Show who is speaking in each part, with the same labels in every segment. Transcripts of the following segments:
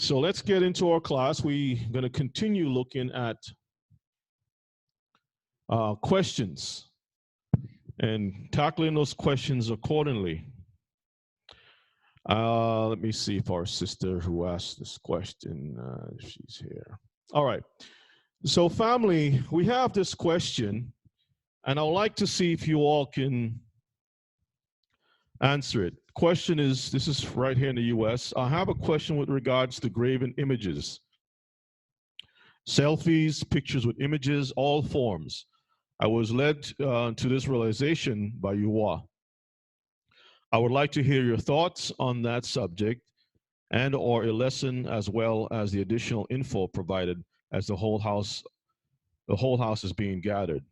Speaker 1: So let's get into our class. We're going to continue looking at questions and tackling those questions accordingly. Let me see if our sister who asked this question, she's here. All right. So family, we have this question, and I would like to see if you all can answer it. Question is, this is right here in the U.S. I have a question with regards to graven images. Selfies, pictures with images, all forms. I was led to this realization by Yuwa. I would like to hear your thoughts on that subject and or a lesson as well as the additional info provided as the whole house is being gathered.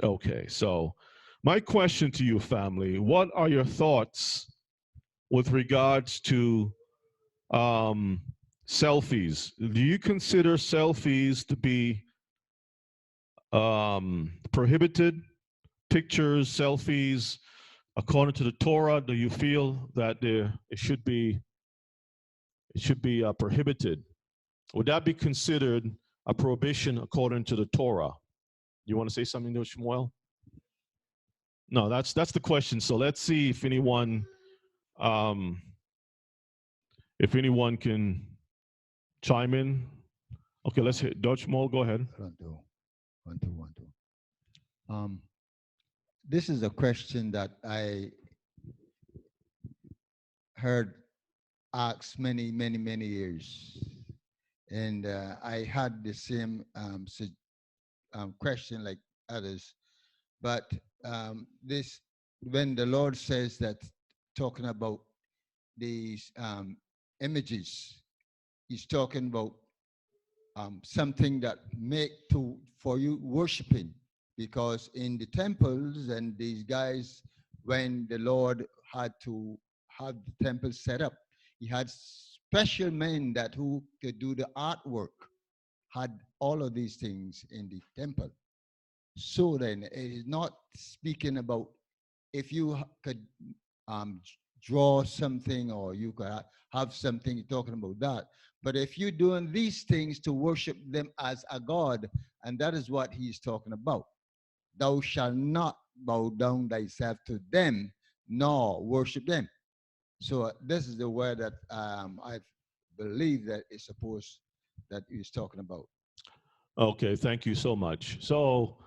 Speaker 1: Okay, so my question to you, family, what are your thoughts with regards to selfies? Do you consider selfies to be prohibited? Pictures, selfies, according to the Torah, do you feel that it should be prohibited? Would that be considered a prohibition according to the Torah? You want to say something to Shmuel? No, that's the question. So let's see if anyone can chime in. Okay, let's hit Dutch Mole. Go ahead.
Speaker 2: One, two. This is a question that I heard asked many years, and I had the same question like others, but this when the Lord says that, talking about these images, He's talking about something that make for you worshiping, because in the temples and these guys, when the Lord had to have the temple set up, He had special men that who could do the artwork, had all of these things in the temple. So then it is not speaking about if you could draw something or you could have something talking about that. But if you're doing these things to worship them as a god, and that is what he's talking about. Thou shalt not bow down thyself to them, nor worship them. So this is the word that I believe that is supposed that he's talking about.
Speaker 1: Okay, thank you so much. So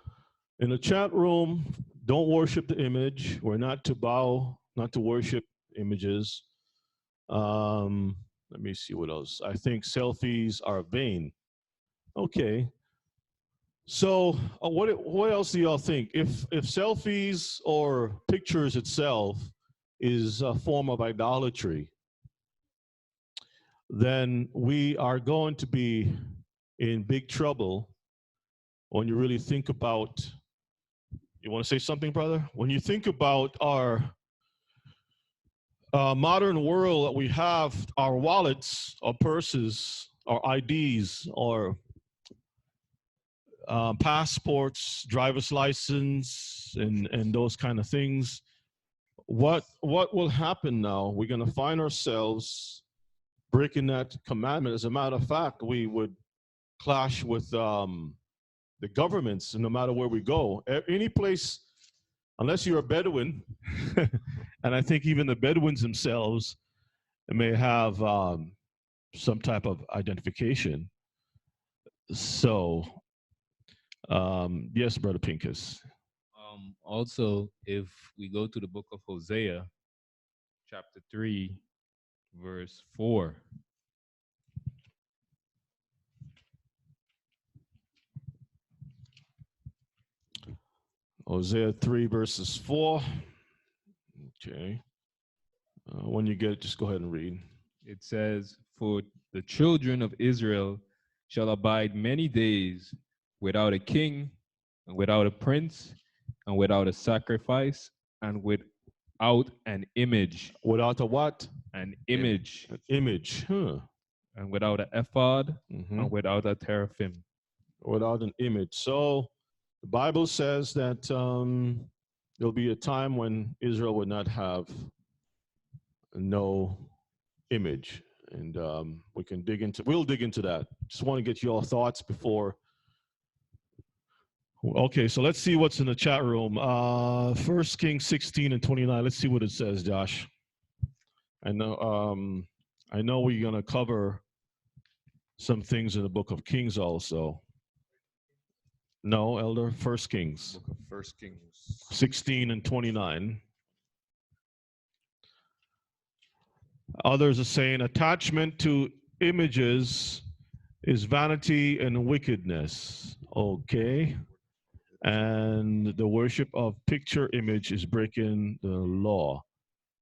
Speaker 1: in the chat room, don't worship the image. We're not to bow, not to worship images. Let me see what else. I think selfies are vain. Okay. So what else do y'all think? If selfies or pictures itself is a form of idolatry, then we are going to be in big trouble when you really think about. You want to say something, brother? When you think about our modern world that we have, our wallets, our purses, our IDs, our passports, driver's license, and those kind of things. What will happen now? We're going to find ourselves breaking that commandment. As a matter of fact, we would clash with the governments, no matter where we go. Any place, unless you're a Bedouin, and I think even the Bedouins themselves may have some type of identification. So, yes, Brother Pincus.
Speaker 3: Also, if we go to the book of Hosea, chapter 3, verse 4.
Speaker 1: Hosea 3, verses 4. Okay. When you get it, just go ahead and read.
Speaker 3: It says, "For the children of Israel shall abide many days without a king, and without a prince, and without a sacrifice, and without an image."
Speaker 1: Without a what?
Speaker 3: An image.
Speaker 1: An image. Huh.
Speaker 3: And without an ephod, and without a teraphim.
Speaker 1: Without an image. So the Bible says that there'll be a time when Israel would not have no image. and we can we'll dig into that. Just want to get your thoughts before. Okay, so let's see what's in the chat room. 1 Kings 16 and 29. Let's see what it says, Josh. I know we're gonna cover some things in the book of Kings also. No, Elder, 1 Kings.
Speaker 4: Book of 1 Kings.
Speaker 1: 16 and 29. Others are saying attachment to images is vanity and wickedness. Okay. And the worship of picture image is breaking the law.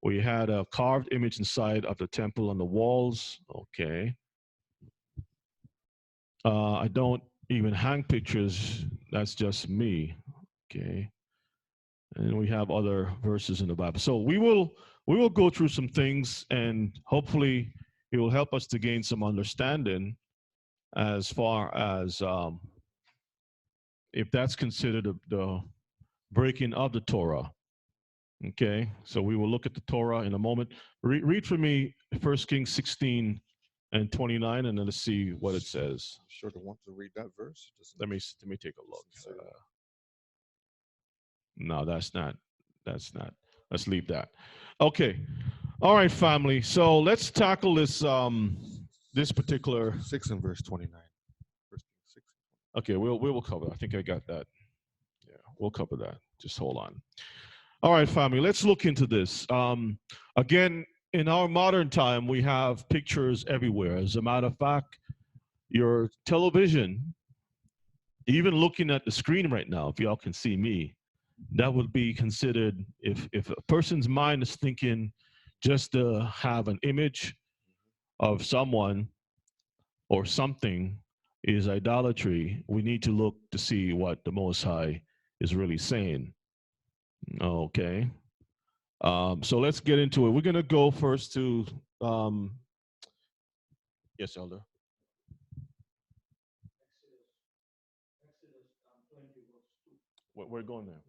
Speaker 1: We had a carved image inside of the temple on the walls. Okay. I don't even hang pictures. That's just me. Okay. And we have other verses in the Bible. So we will go through some things, and hopefully it will help us to gain some understanding as far as if that's considered the breaking of the Torah. Okay, so we will look at the Torah in a moment. Read for me 1 Kings 16 and 29, and then let's see what it says.
Speaker 4: Sure to want to read that verse.
Speaker 1: Let me take a look. No, that's not. Let's leave that. Okay. All right, family. So let's tackle this this particular
Speaker 4: 6 and verse 29. 1 Kings 6.
Speaker 1: Okay, we will cover. I think I got that. Yeah, we'll cover that. Just hold on. All right, family, let's look into this. Again, in our modern time, we have pictures everywhere. As a matter of fact, your television, even looking at the screen right now, if y'all can see me, that would be considered, if a person's mind is thinking just to have an image of someone or something is idolatry, we need to look to see what the Most High is really saying. Okay. So let's get into it. We're going to go first to, yes, Elder. We're going there.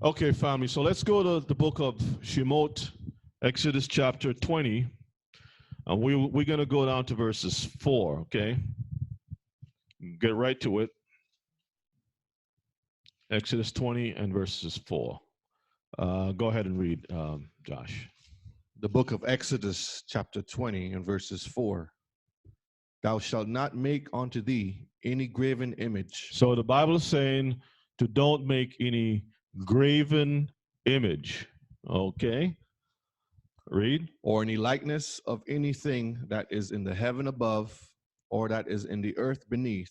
Speaker 1: Okay, family. So let's go to the book of Shemot, Exodus chapter 20. And we're going to go down to verses 4, okay? Get right to it. Exodus 20 and verses 4. Go ahead and read, Josh.
Speaker 4: The book of Exodus, chapter 20, and verses 4. Thou shalt not make unto thee any graven image.
Speaker 1: So the Bible is saying to don't make any graven image. Okay? Read.
Speaker 4: Or any likeness of anything that is in the heaven above, or that is in the earth beneath,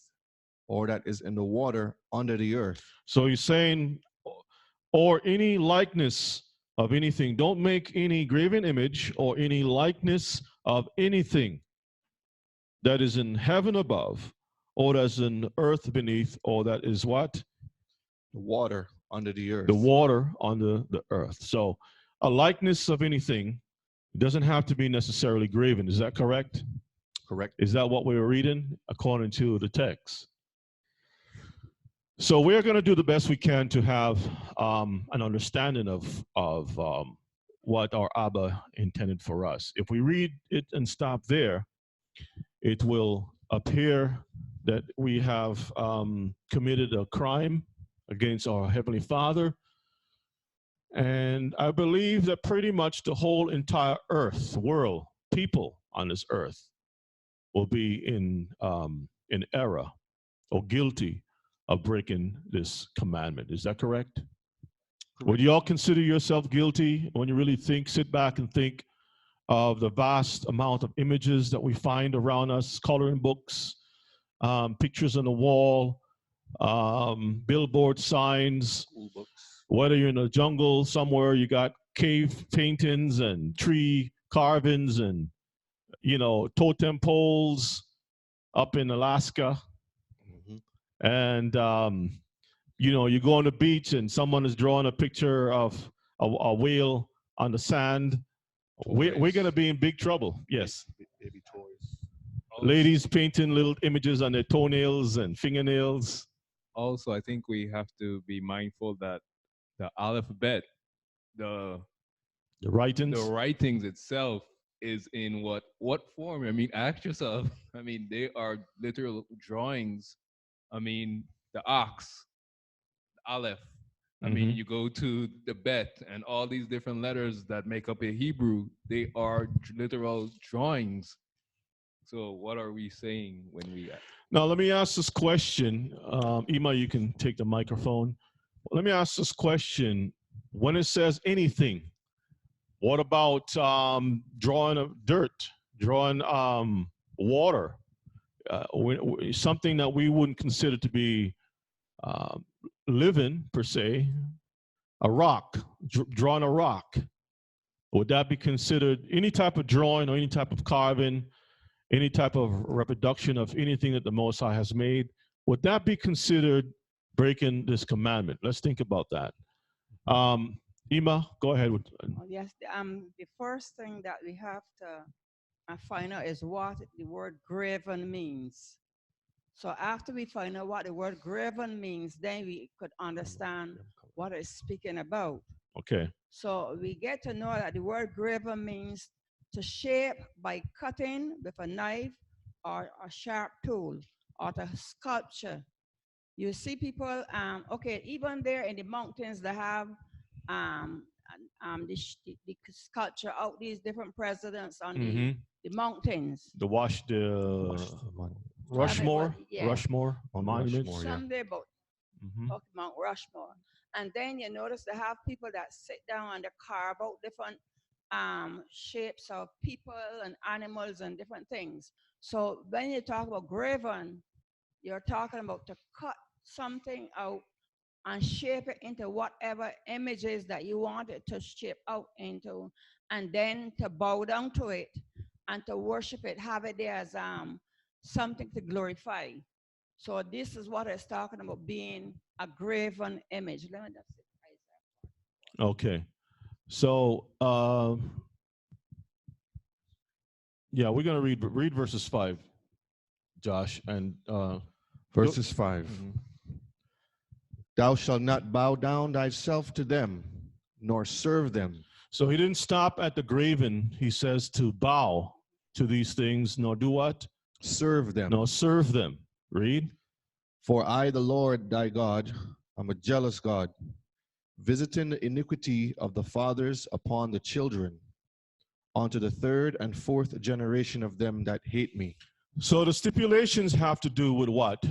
Speaker 4: or that is in the water under the earth.
Speaker 1: So he's saying, or any likeness of anything. Don't make any graven image or any likeness of anything that is in heaven above, or that's in earth beneath, or that is what?
Speaker 4: The water under the earth.
Speaker 1: The water under the earth. So a likeness of anything doesn't have to be necessarily graven. Is that correct?
Speaker 4: Correct.
Speaker 1: Is that what we were reading according to the text? So we're going to do the best we can to have an understanding of what our Abba intended for us. If we read it and stop there, it will appear that we have committed a crime against our Heavenly Father. And I believe that pretty much the whole entire earth, world, people on this earth will be in error or guilty of breaking this commandment. Is that correct? Would you all consider yourself guilty when you really think, sit back and think of the vast amount of images that we find around us, coloring books, pictures on the wall, billboard signs, whether you're in a jungle somewhere, you got cave paintings and tree carvings and, totem poles up in Alaska. Mm-hmm. And, you go on the beach and someone is drawing a picture of a whale on the sand. We're going to be in big trouble. Yes.
Speaker 4: Baby toys.
Speaker 1: Ladies painting little images on their toenails and fingernails.
Speaker 3: Also, I think we have to be mindful that the alphabet, the
Speaker 1: writings
Speaker 3: itself is in what form? I mean, ask yourself. I mean, they are literal drawings. I mean, the ox, Aleph. I mean,
Speaker 1: Mhm.
Speaker 3: you go to the Bet and all these different letters that make up a Hebrew, they are literal drawings. So what are we saying when we
Speaker 1: Now, let me ask this question. Ima, you can take the microphone. Let me ask this question. When it says anything, what about drawing of dirt, drawing water, something that we wouldn't consider to be uh, living per se, a rock, drawing a rock? Would that be considered any type of drawing or any type of carving, any type of reproduction of anything that the Most High has made? Would that be considered breaking this commandment? Let's think about that. Ima, go ahead.
Speaker 5: Yes, the first thing that we have to find out is what the word graven means. So after we find out what the word graven means, then we could understand what it's speaking about.
Speaker 1: Okay.
Speaker 5: So we get to know that the word graven means to shape by cutting with a knife or a sharp tool, or to sculpture. You see people, okay, even there in the mountains, they have um, the sculpture out these different presidents on
Speaker 1: Mhm.
Speaker 5: the mountains.
Speaker 1: The Rushmore,
Speaker 5: Yeah.
Speaker 1: Rushmore monuments.
Speaker 4: Rushmore, yeah.
Speaker 5: Someday about
Speaker 1: Mhm.
Speaker 5: Mount Rushmore. And then you notice they have people that sit down and they carve out different shapes of people and animals and different things. So when you talk about graven, you're talking about to cut something out and shape it into whatever images that you want it to shape out into, and then to bow down to it and to worship it, have it there as something to glorify. So this is what it's talking about, being a graven image. Let me just say.
Speaker 1: Okay. So, yeah, we're gonna read verses 5, Josh, and
Speaker 4: Verses 5.
Speaker 1: Mhm.
Speaker 4: Thou shalt not bow down thyself to them, nor serve them.
Speaker 1: So he didn't stop at the graven. He says to bow to these things, nor do what?
Speaker 4: Serve them.
Speaker 1: No, serve them. Read.
Speaker 4: For I, the Lord thy God, am a jealous God, visiting the iniquity of the fathers upon the children, unto the third and fourth generation of them that hate me.
Speaker 1: So the stipulations have to do with what?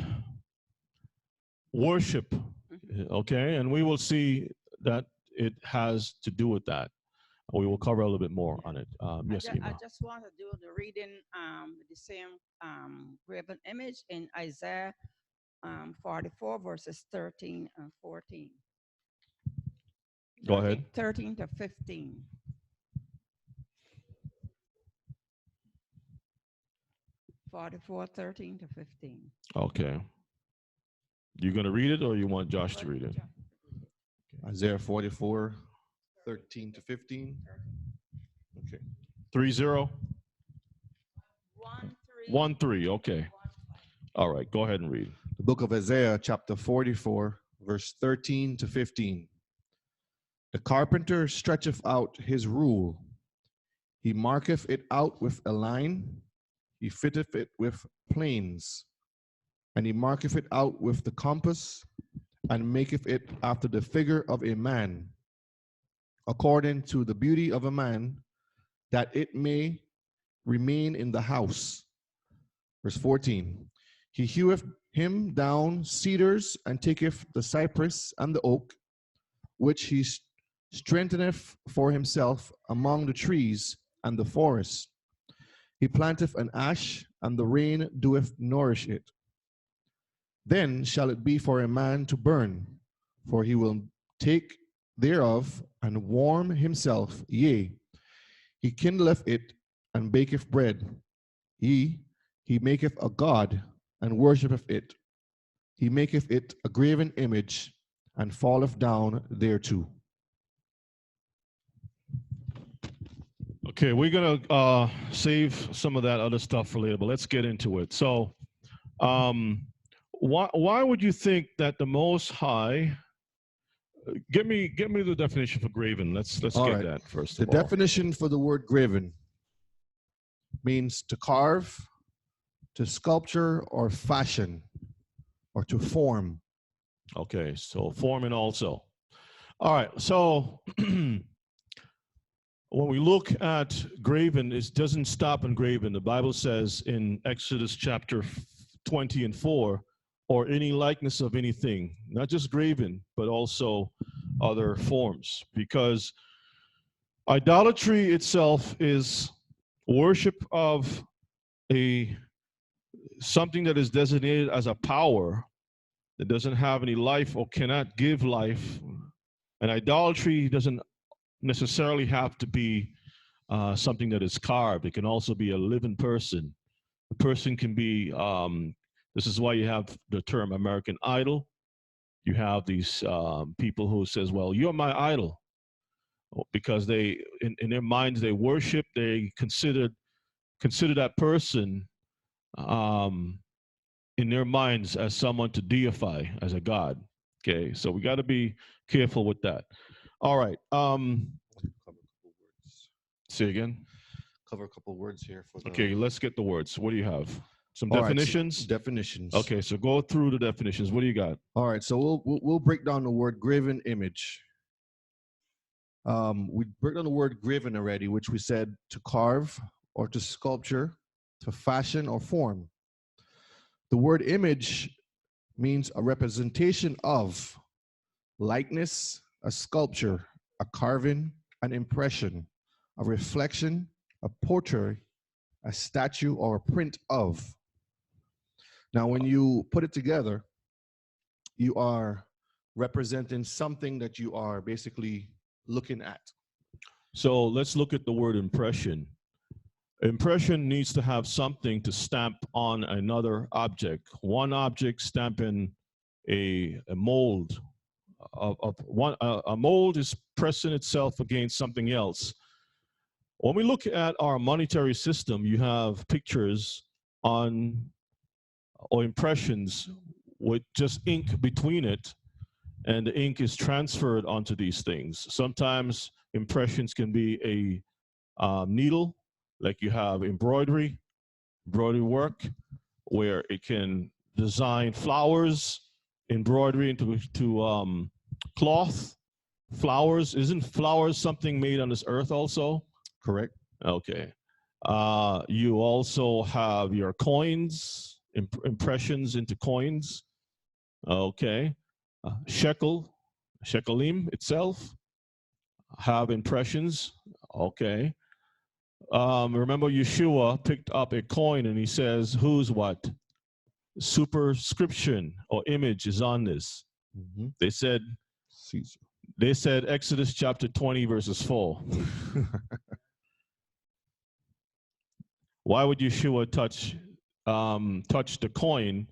Speaker 1: Worship. Okay, and we will see that it has to do with that. We will cover a little bit more on it. Yes,
Speaker 5: I
Speaker 1: Ima.
Speaker 5: just want to do the reading, the same graven image in Isaiah 44, verses 13 and 14.
Speaker 1: Go ahead.
Speaker 5: 13 to 15. 44, 13 to 15.
Speaker 1: Okay. You gonna read it, or you want Josh to read it?
Speaker 4: Isaiah 44, 13 to 15. Okay.
Speaker 1: 3-0?
Speaker 5: 1, 3.
Speaker 1: 1-3. Okay. All right. Go ahead and read.
Speaker 4: The book of Isaiah, chapter 44, verse 13 to 15. The carpenter stretcheth out his rule. He marketh it out with a line. He fitteth it with planes. And he marketh it out with the compass, and maketh it after the figure of a man, according to the beauty of a man, that it may remain in the house. Verse 14. He heweth him down cedars, and taketh the cypress and the oak, which he strengtheneth for himself among the trees and the forest. He planteth an ash, and the rain doeth nourish it. Then shall it be for a man to burn, for he will take thereof and warm himself. Yea, he kindleth it and baketh bread. He maketh a god and worshipeth it. He maketh it a graven image and falleth down thereto.
Speaker 1: Okay, we're gonna save some of that other stuff for later, but let's get into it. So, why would you think that the Most High? Give me the definition for graven. Let's
Speaker 4: All
Speaker 1: get
Speaker 4: right.
Speaker 1: that first
Speaker 4: The
Speaker 1: of all.
Speaker 4: definition for the word graven means to carve, to sculpture or fashion, or to form.
Speaker 1: Okay, so forming also. All right, so when we look at graven, it doesn't stop in graven. The Bible says in Exodus chapter 20 and 4, or any likeness of anything, not just graven, but also other forms. Because idolatry itself is worship of something that is designated as a power that doesn't have any life or cannot give life. And idolatry doesn't necessarily have to be something that is carved. It can also be a living person. A person can be, this is why you have the term American Idol. You have these people who says, well, you're my idol. Because they, in their minds, they worship, they consider that person in their minds as someone to deify, as a god. Okay, so we got to be careful with that. All right. Say again.
Speaker 4: Cover a couple words here for the.
Speaker 1: Okay, let's get the words. What do you have? Some
Speaker 4: All right, so
Speaker 1: definitions?
Speaker 4: definitions.
Speaker 1: Okay, so go through the definitions. What do you got?
Speaker 4: All right, so we'll break down the word graven image. We break down the word graven already, which we said to carve or to sculpture, to fashion or form. The word image means a representation of, likeness, a sculpture, a carving, an impression, a reflection, a portrait, a statue, or a print of. Now, when you put it together, you are representing something that you are basically looking at.
Speaker 1: So let's look at the word impression. Impression needs to have something to stamp on another object. One object stamping a mold of one. A mold is pressing itself against something else. When we look at our monetary system, you have pictures on or impressions with just ink between it, and the ink is transferred onto these things. Sometimes impressions can be a needle, like you have embroidery work, where it can design flowers, embroidery into cloth. Flowers, isn't flowers something made on this earth also?
Speaker 4: Correct.
Speaker 1: Okay. You also have your coins, impressions into coins. Okay. Shekelim itself have impressions. Okay. Remember Yeshua picked up a coin and he says, whose what? Superscription or image is on this.
Speaker 4: Mm-hmm.
Speaker 1: They said,
Speaker 4: Caesar.
Speaker 1: They said Exodus chapter 20 verses 4. Why would Yeshua touch the coin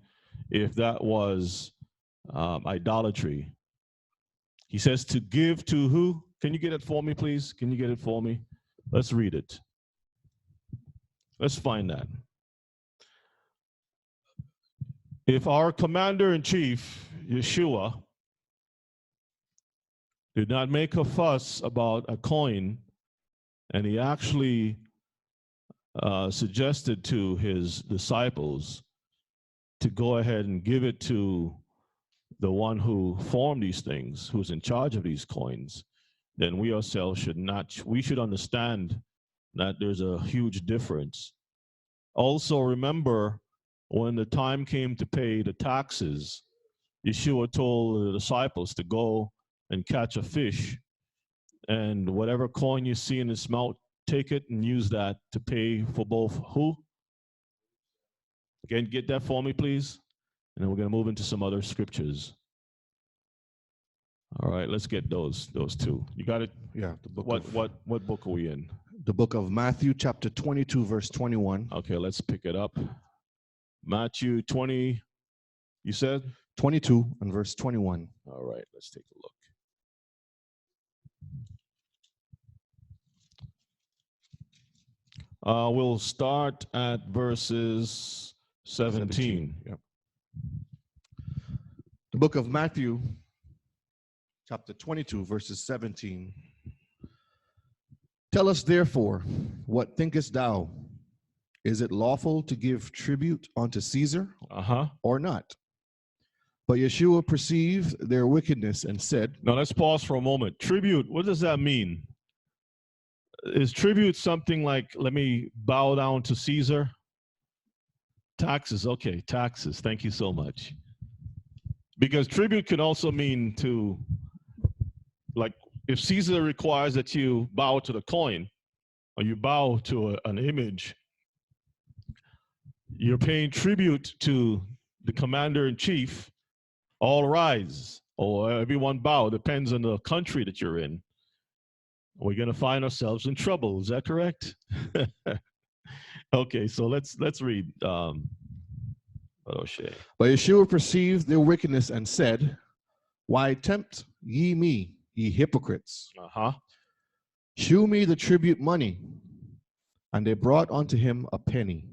Speaker 1: if that was idolatry? He says to give to who? Can you get it for me, please? Can you get it for me? Let's read it. Let's find that. If our commander-in-chief, Yeshua, did not make a fuss about a coin, and he actually suggested to his disciples to go ahead and give it to the one who formed these things, who's in charge of these coins, then we ourselves should understand that there's a huge difference. Also remember, when the time came to pay the taxes, Yeshua told the disciples to go and catch a fish, and whatever coin you see in its mouth, take it and use that to pay for both who? Again, get that for me, please. And then we're going to move into some other scriptures. All right, let's get those two. You got it?
Speaker 4: Yeah. The book
Speaker 1: What book are we in?
Speaker 4: The book of Matthew, chapter 22, verse 21.
Speaker 1: Okay, let's pick it up. Matthew 20, you said?
Speaker 4: 22 and verse 21.
Speaker 1: All right, let's take a look. We'll start at verses 17.
Speaker 4: Yep. The book of Matthew, chapter 22, verses 17. Tell us therefore, what thinkest thou? is it lawful to give tribute unto Caesar
Speaker 1: Uh-huh.
Speaker 4: or not? But Yeshua perceived their wickedness and said,
Speaker 1: Now let's pause for a moment. Tribute, what does that mean? Is tribute something like, let me bow down to Caesar? Taxes, okay, taxes. Thank you so much. Because tribute can also mean to, like, if Caesar requires that you bow to the coin or you bow to an image, you're paying tribute to the commander in chief. All rise, or everyone bow, depends on the country that you're in. We're going to find ourselves in trouble. Is that correct? Okay, so let's read. O'Shea.
Speaker 4: But Yeshua perceived their wickedness and said, why tempt ye me, ye hypocrites?
Speaker 1: Uh-huh.
Speaker 4: Shew me the tribute money. And they brought unto him a penny.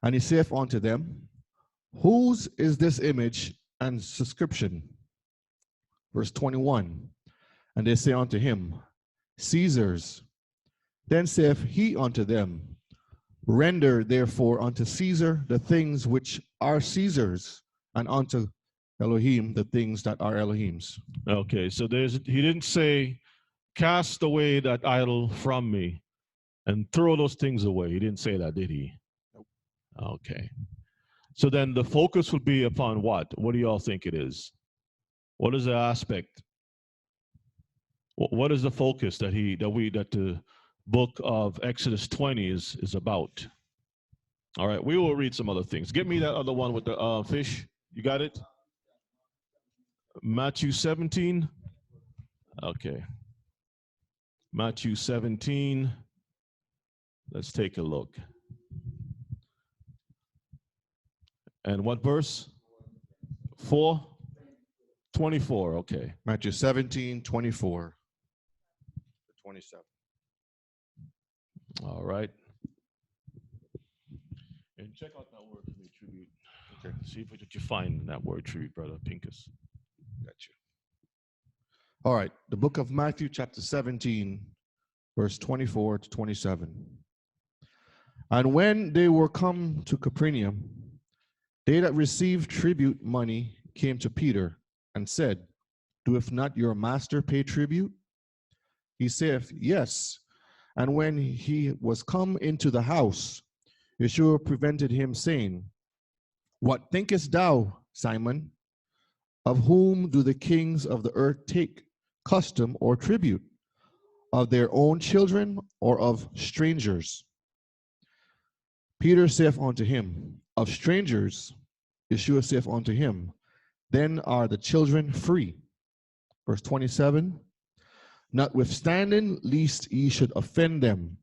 Speaker 4: And he saith unto them, whose is this image and subscription? Verse 21. And they say unto him, Caesar's. Then saith he unto them, render therefore unto Caesar the things which are Caesar's, and unto Elohim the things that are Elohim's.
Speaker 1: Okay, so he didn't say, cast away that idol from me and throw those things away. He didn't say that, did he?
Speaker 4: Nope.
Speaker 1: Okay. So then the focus would be upon what? What do y'all think it is? What is the aspect? What is the focus that the book of Exodus 20 is about? All right, we will read some other things. Get me that other one with the fish. You got it? Matthew 17. Okay. Matthew 17. Let's take a look. And what verse? 4:24. Okay.
Speaker 4: Matthew 17, 24 to 27.
Speaker 1: All right. And check out that word for me, tribute.
Speaker 4: Okay.
Speaker 1: See if what you find in that word tribute, brother Pincus.
Speaker 4: Got you. All right. The book of Matthew, chapter 17, verse 24 to 27. And when they were come to Capernaum, they that received tribute money came to Peter and said, doeth not your master pay tribute? He saith, yes. And when he was come into the house, Yeshua prevented him, saying, what thinkest thou, Simon? Of whom do the kings of the earth take custom or tribute? Of their own children or of strangers? Peter saith unto him, of strangers. Yeshua saith unto him, then are the children free. Verse 27, notwithstanding, lest ye should offend them,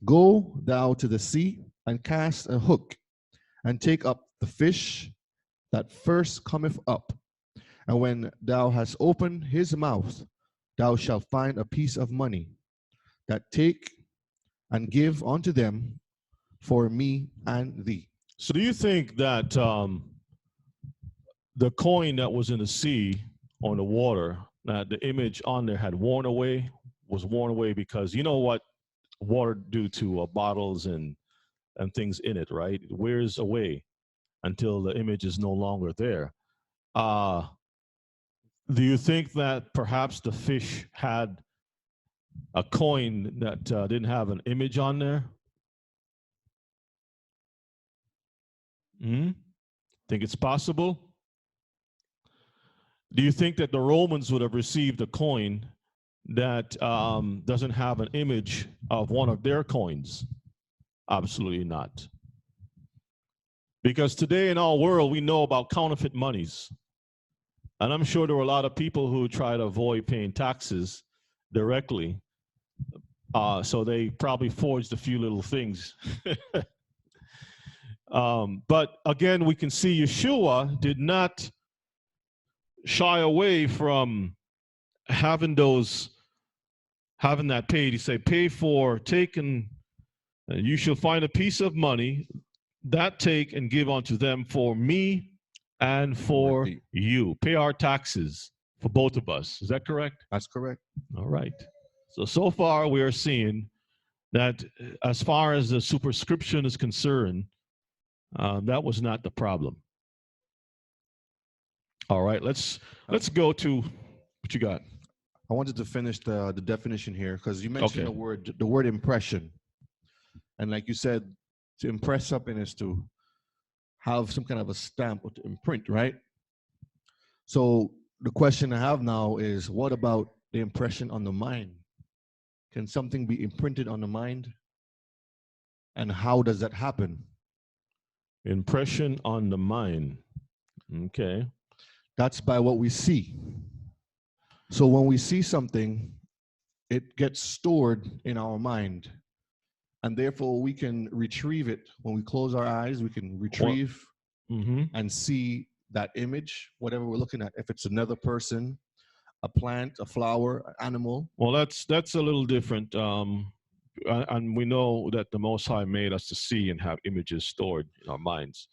Speaker 4: go thou to the sea and cast a hook, and take up the fish that first cometh up. And when thou hast opened his mouth, thou shalt find a piece of money, that take and give unto them for me and thee.
Speaker 1: So do you think that the coin that was in the sea on the water, that the image on there was worn away because you know what water do to bottles and things in it, right? It wears away until the image is no longer there. Do you think that perhaps the fish had a coin that didn't have an image on there? Think it's possible? Do you think that the Romans would have received a coin that doesn't have an image of one of their coins? Absolutely not. Because today in our world, we know about counterfeit monies. And I'm sure there were a lot of people who try to avoid paying taxes directly. So they probably forged a few little things. But again, we can see Yeshua did not shy away from having that paid. He said, pay for, take, and you shall find a piece of money, that take and give unto them for me and for you. Pay our taxes for both of us. Is that correct?
Speaker 4: That's correct.
Speaker 1: All right. So far we are seeing that as far as the superscription is concerned, that was not the problem. All right, let's go to what you got.
Speaker 4: I wanted to finish the definition here because you mentioned
Speaker 1: Okay.
Speaker 4: the word impression. And like you said, to impress something is to have some kind of a stamp or to imprint, right? So the question I have now is, what about the impression on the mind? Can something be imprinted on the mind? And how does that happen?
Speaker 1: Impression on the mind. Okay.
Speaker 4: That's by what we see. So when we see something, it gets stored in our mind. And therefore we can retrieve it. When we close our eyes, we can retrieve and see that image, whatever we're looking at. If it's another person, a plant, a flower, an animal.
Speaker 1: Well, that's a little different. And we know that the Most High made us to see and have images stored in our minds.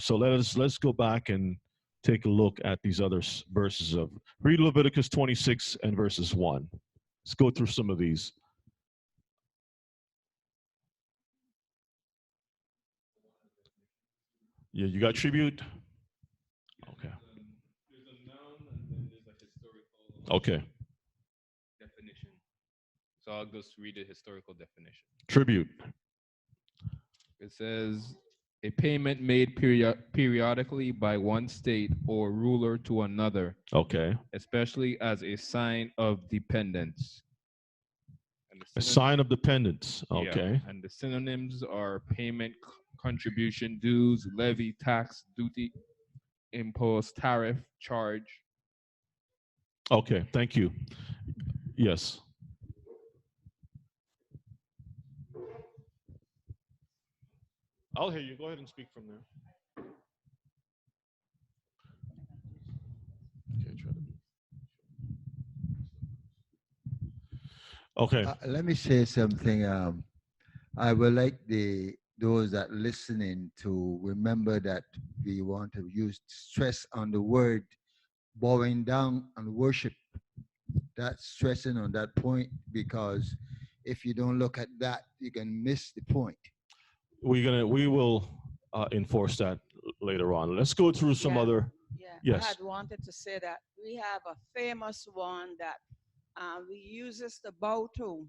Speaker 1: So let's go back and take a look at these other verses of read Leviticus 26 and verses 1. Let's go through some of these. Yeah, you got tribute? Okay.
Speaker 3: There's a noun and then there's a historical
Speaker 1: Okay.
Speaker 3: definition. So I'll just read the historical definition.
Speaker 1: Tribute.
Speaker 3: It says a payment made periodically by one state or ruler to another,
Speaker 1: Okay.
Speaker 3: especially as a sign of dependence. And
Speaker 1: A sign of dependence. Okay.
Speaker 3: And the synonyms are payment, contribution, dues, levy, tax, duty, impost, tariff, charge.
Speaker 1: Okay. Thank you. Yes. I'll hear you. Go ahead and speak from there. Okay.
Speaker 2: Let me say something. I would like those that listening to remember that we want to use stress on the word bowing down and worship. That's stressing on that point, because if you don't look at that, you can miss the point.
Speaker 1: We will enforce that later on. Let's go through some other.
Speaker 5: Yeah,
Speaker 1: Yes.
Speaker 5: I had wanted to say that we have a famous one that we use this to bow to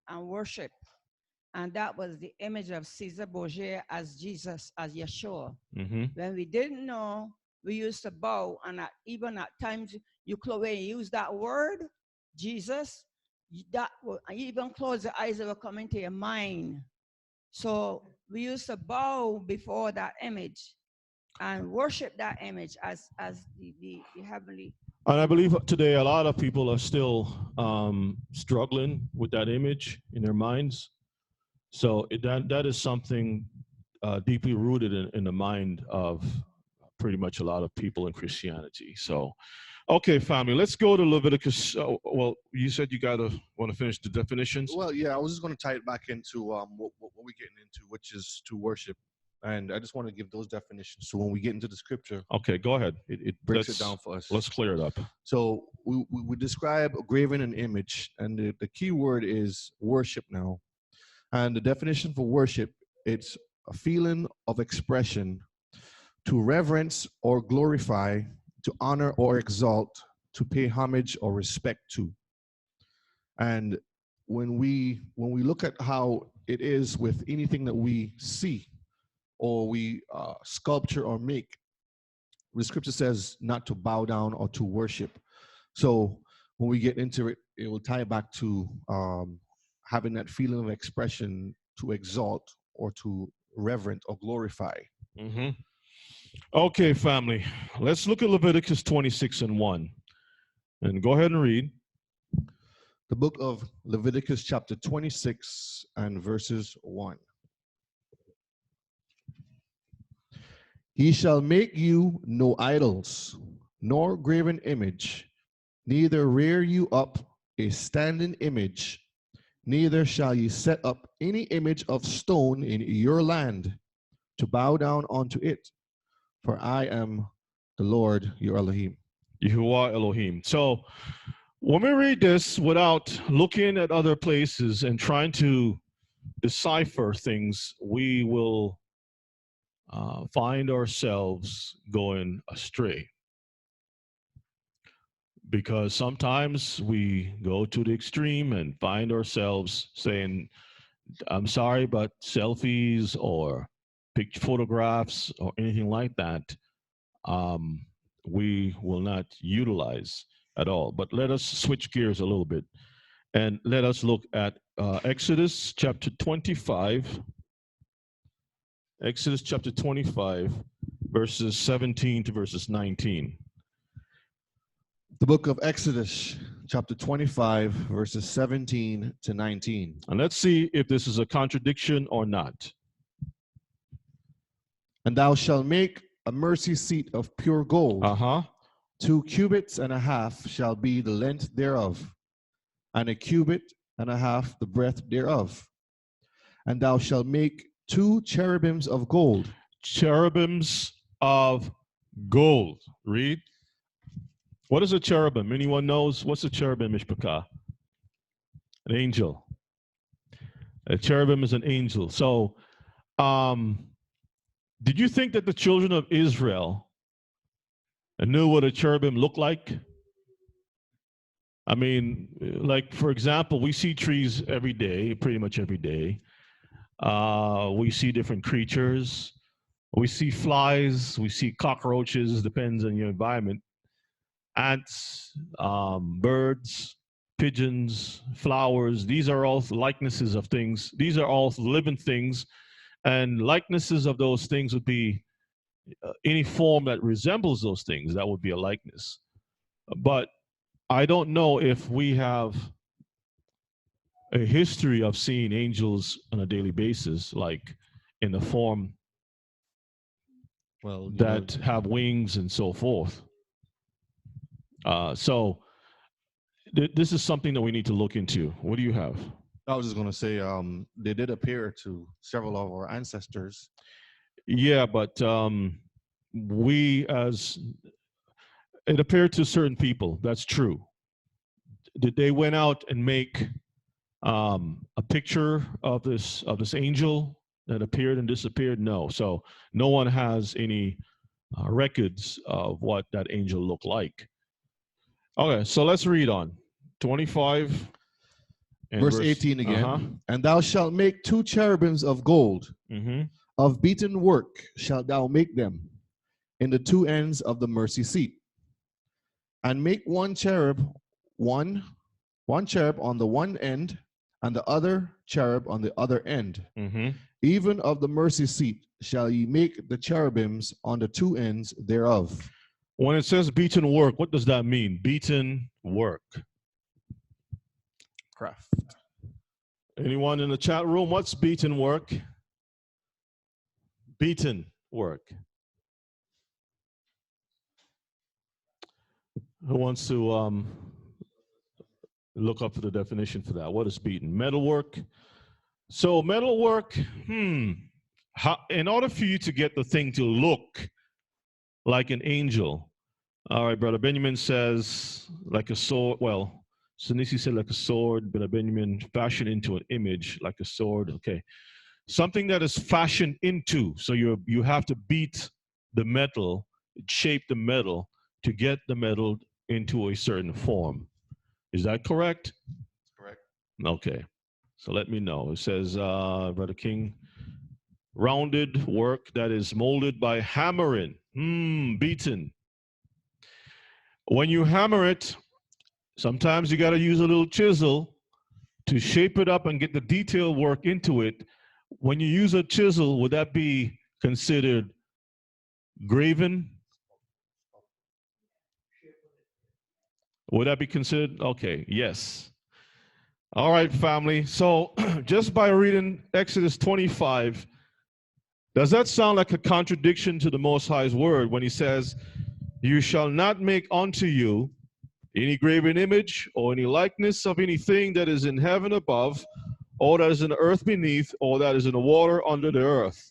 Speaker 5: and worship, and that was the image of Caesar Borgia as Jesus, as Yeshua. When we didn't know, we used to bow, and even at times when you use that word, Jesus, that will even close the eyes that will come into your mind. So we used to bow before that image and worship that image as the heavenly.
Speaker 1: And I believe today a lot of people are still struggling with that image in their minds. So that is something deeply rooted in the mind of pretty much a lot of people in Christianity. So, okay, family, let's go to Leviticus. Well, you said you want to finish the definitions.
Speaker 4: Well, yeah, I was just going to tie it back into what we're getting into, which is to worship. And I just want to give those definitions. So when we get into the scripture,
Speaker 1: okay, go ahead. It
Speaker 4: breaks it down for us.
Speaker 1: Let's clear it up.
Speaker 4: So we describe a graven an image, and the key word is worship now. And the definition for worship, it's a feeling of expression to reverence or glorify, to honor or exalt, to pay homage or respect to. And when we look at how it is with anything that we see or we sculpture or make, the scripture says not to bow down or to worship. So when we get into it, it will tie back to having that feeling of expression to exalt or to reverent or glorify.
Speaker 1: Okay, family, let's look at Leviticus 26 and 1. And go ahead and read.
Speaker 4: The book of Leviticus chapter 26 and verses 1. He shall make you no idols, nor graven image, neither rear you up a standing image, neither shall ye set up any image of stone in your land to bow down unto it, for I am the Lord your Elohim.
Speaker 1: Yahuwah Elohim. So When we read this without looking at other places and trying to decipher things, we will find ourselves going astray. Because sometimes we go to the extreme and find ourselves saying, I'm sorry, but selfies or picture photographs or anything like that, we will not utilize at all. But let us switch gears a little bit and let us look at Exodus chapter 25. Exodus chapter 25, verses 17 to verses 19.
Speaker 4: The book of Exodus, chapter 25, verses 17 to 19.
Speaker 1: And let's see if this is a contradiction or not.
Speaker 4: And thou shalt make a mercy seat of pure gold. 2 cubits and a half shall be the length thereof, and 1 cubit and a half the breadth thereof. And thou shalt make 2 cherubims of gold.
Speaker 1: Cherubims of gold. Read. What is a cherubim? Anyone knows? What's a cherubim, Mishpachah? An angel. A cherubim is an angel. So, did you think that the children of Israel knew what a cherubim looked like? I mean, like, for example, we see trees every day, pretty much every day. We see different creatures. We see flies. We see cockroaches, depends on your environment. Ants, birds, pigeons, flowers. These are all likenesses of things. These are all living things. And likenesses of those things would be any form that resembles those things. That would be a likeness. But I don't know if we have a history of seeing angels on a daily basis, like in the form that have wings and so forth. So this is something that we need to look into. What do you have?
Speaker 4: I was just going to say, they did appear to several of our ancestors.
Speaker 1: Yeah, but it appeared to certain people. That's true. Did they went out and make a picture of this angel that appeared and disappeared? No. So no one has any records of what that angel looked like. Okay, so let's read on. 25 and
Speaker 4: verse 18 again. And thou shalt make 2 cherubims of gold. Of beaten work shalt thou make them in the 2 ends of the mercy seat. And make 1 cherub, one cherub on the one end, and the other cherub on the other end. Even of the mercy seat shall ye make the cherubims on the 2 ends thereof.
Speaker 1: When it says beaten work, what does that mean? Beaten work.
Speaker 4: Craft.
Speaker 1: Anyone in the chat room, what's beaten work? Beaten work. Who wants to look up for the definition for that? What is beaten? Metal work. So metal work, in order for you to get the thing to look like an angel, all right, Brother Benjamin says like a sword. Well, Sanisi said like a sword, Brother Benjamin fashioned into an image like a sword. Okay. Something that is fashioned into. So you have to beat the metal, shape the metal to get the metal into a certain form. Is that correct?
Speaker 4: Correct.
Speaker 1: Okay. So let me know. It says, Brother King, rounded work that is molded by hammering. Beaten. When you hammer it, sometimes you got to use a little chisel to shape it up and get the detail work into it. When you use a chisel, would that be considered graven? Would that be considered? Okay, yes. All right, family. So just by reading Exodus 25, does that sound like a contradiction to the Most High's word when he says, you shall not make unto you any graven image or any likeness of anything that is in heaven above, or that is in the earth beneath, or that is in the water under the earth.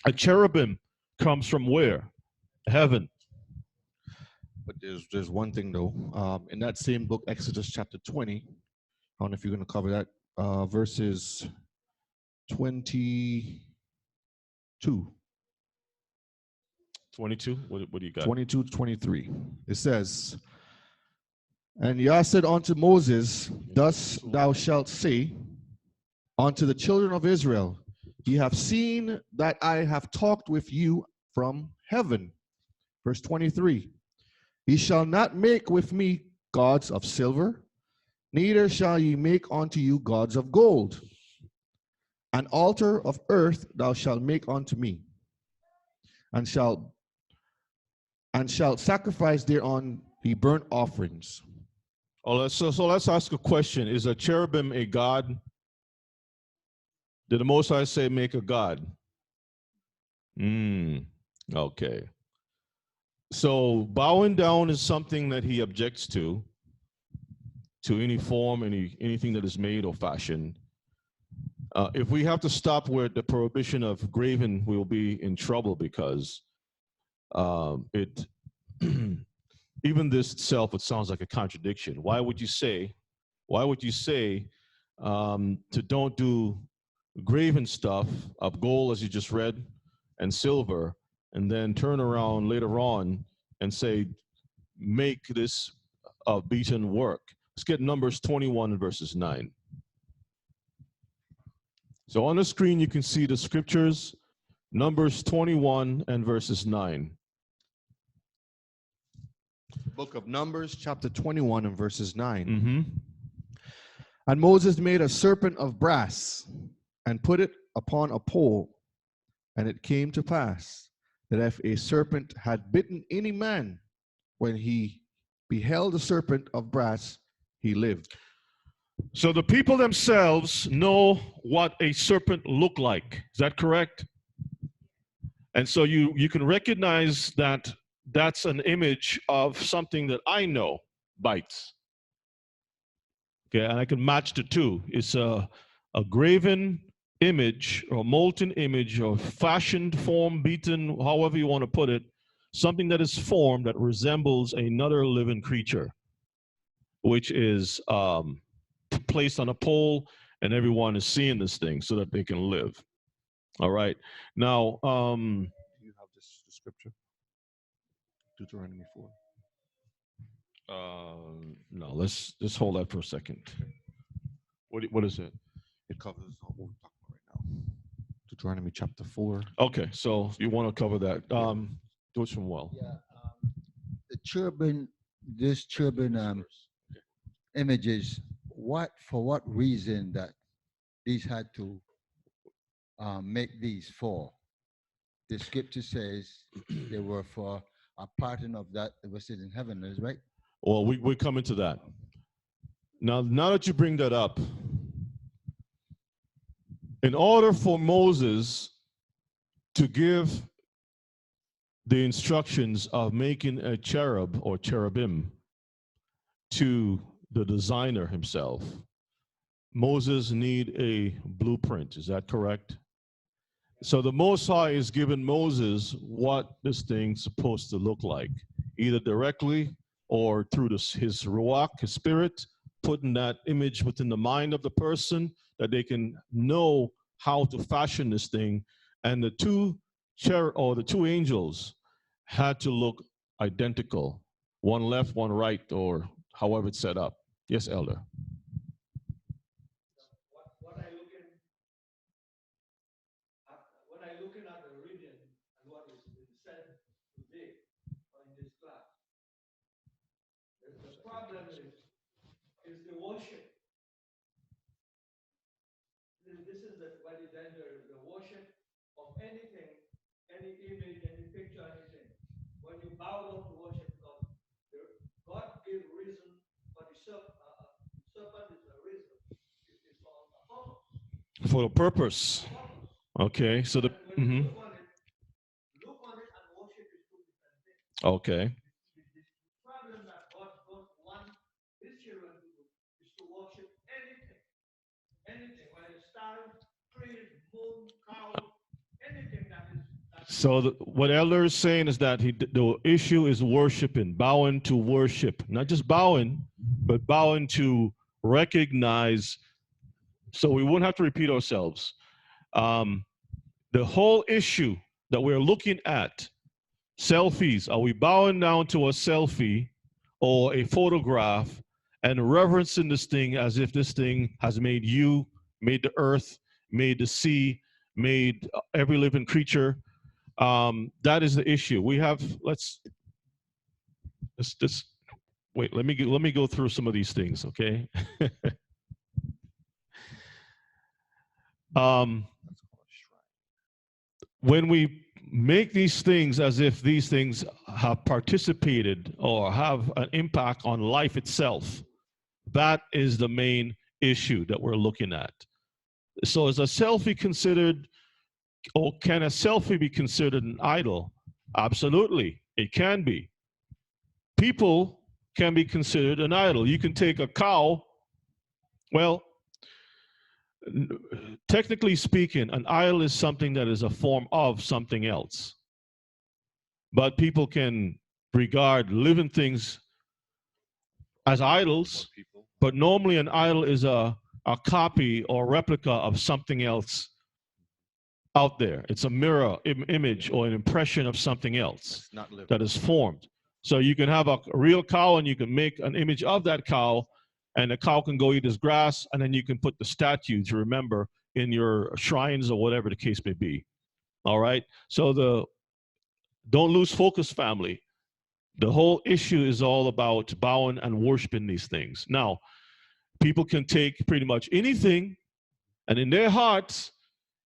Speaker 1: A cherubim comes from where? Heaven.
Speaker 4: But there's one thing though. In that same book, Exodus chapter 20, I don't know if you're going to cover that, verses 22,
Speaker 1: 22. What do you got?
Speaker 4: 22 to 23. It says, "And Yah said unto Moses, Thus thou shalt say unto the children of Israel, Ye have seen that I have talked with you from heaven." Verse 23. "Ye shall not make with me gods of silver, neither shall ye make unto you gods of gold. An altar of earth thou shalt make unto me, and shalt sacrifice thereon the burnt offerings."
Speaker 1: Oh, so let's ask a question. Is a cherubim a god? Did the Most High say make a god? Okay. So bowing down is something that he objects to any form, anything that is made or fashioned. If we have to stop where the prohibition of graven, we'll be in trouble because it even this itself, it sounds like a contradiction. Why would you say to don't do graven stuff of gold, as you just read, and silver, and then turn around later on and say, make this beaten work? Let's get Numbers 21 and verses 9. So on the screen, you can see the scriptures, Numbers 21 and verses 9.
Speaker 4: Book of Numbers, chapter 21 and verses 9.
Speaker 1: Mm-hmm.
Speaker 4: "And Moses made a serpent of brass and put it upon a pole. And it came to pass that if a serpent had bitten any man, when he beheld the serpent of brass, he lived."
Speaker 1: So the people themselves know what a serpent looked like. Is that correct? And so you can recognize that that's an image of something that I know bites. Okay, and I can match the two. It's a graven image or molten image or fashioned, form, beaten, however you want to put it, something that is formed that resembles another living creature, which is placed on a pole, and everyone is seeing this thing so that they can live. All right. Now,
Speaker 4: Do you have this the scripture? Deuteronomy 4.
Speaker 1: no, let's just hold that for a second. What is it?
Speaker 4: It covers what we're talking about right now. Deuteronomy chapter 4.
Speaker 1: Okay, so you want to cover that. Do it from well.
Speaker 2: Yeah, the cherubim, this cherubim images, for what reason that these had to make these for? The scripture says they were for a pattern of that was in heaven, is right?
Speaker 1: Well, we're coming to that. Now that you bring that up, in order for Moses to give the instructions of making a cherub or cherubim to the designer himself, Moses need a blueprint. Is that correct? So the Most High is giving Moses what this thing's supposed to look like, either directly or through his ruach, his spirit, putting that image within the mind of the person that they can know how to fashion this thing. And the two angels had to look identical, one left, one right, or however it's set up. Yes, Elder.
Speaker 6: When I looking at the reading and what is being said today in this class, the problem is the worship. This is what is danger, the worship of anything, any image, any picture, anything. When you bow down to worship God, God gave reason for the serpent is a reason. It's for a purpose.
Speaker 1: For the purpose. Okay, so the
Speaker 6: Look on it and worship is two different things.
Speaker 1: Okay.
Speaker 6: The problem that God wants his children to do is to worship anything. Anything, whether stars, trees, moon, cow, anything that
Speaker 1: So what Elder is saying is that the issue is worshiping, bowing to worship, not just bowing, but bowing to recognize. So we won't have to repeat ourselves. The whole issue that we're looking at, selfies, are we bowing down to a selfie or a photograph and reverencing this thing as if this thing has made you, made the earth, made the sea, made every living creature? That is the issue. We have, let's wait, let me go through some of these things, okay? When we make these things as if these things have participated or have an impact on life itself, that is the main issue that we're looking at. So is a selfie considered, or can a selfie be considered an idol? Absolutely, it can be. People can be considered an idol. You can take a cow, well, technically speaking, an idol is something that is a form of something else. But people can regard living things as idols, but normally an idol is a copy or replica of something else out there. It's a mirror image or an impression of something else that is formed. So you can have a real cow and you can make an image of that cow, and the cow can go eat its grass, and then you can put the statue to remember in your shrines or whatever the case may be. All right? So don't lose focus, family. The whole issue is all about bowing and worshiping these things. Now, people can take pretty much anything, and in their hearts,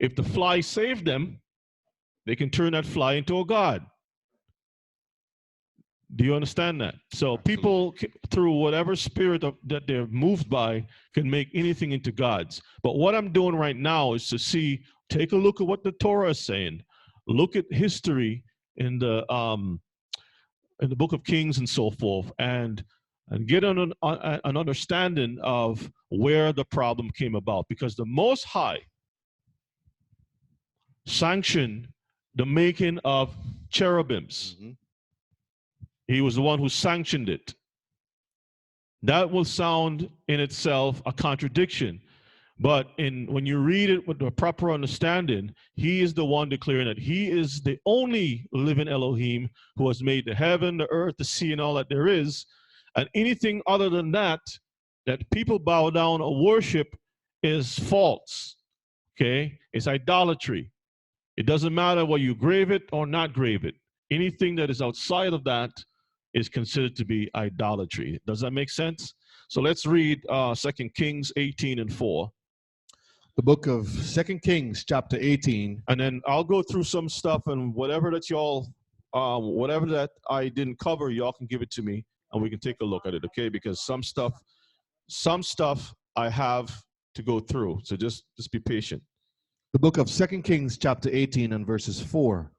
Speaker 1: if the fly saved them, they can turn that fly into a god. Do you understand that? So people, through whatever spirit that they're moved by, can make anything into gods. But what I'm doing right now is to take a look at what the Torah is saying. Look at history in the book of Kings and so forth, and get an understanding of where the problem came about. Because the Most High sanctioned the making of cherubims. Mm-hmm. He was the one who sanctioned it. That will sound in itself a contradiction. But when you read it with the proper understanding, he is the one declaring that he is the only living Elohim who has made the heaven, the earth, the sea, and all that there is. And anything other than that people bow down or worship is false. Okay? It's idolatry. It doesn't matter whether you grave it or not grave it. Anything that is outside of that is considered to be idolatry. Does that make sense? So let's read 2 Kings 18:4.
Speaker 4: The book of 2 Kings, chapter 18.
Speaker 1: And then I'll go through some stuff, and whatever that y'all, whatever that I didn't cover, y'all can give it to me, and we can take a look at it, okay? Because some stuff I have to go through. So just be patient.
Speaker 4: The book of 2 Kings, chapter 18, and verses 4.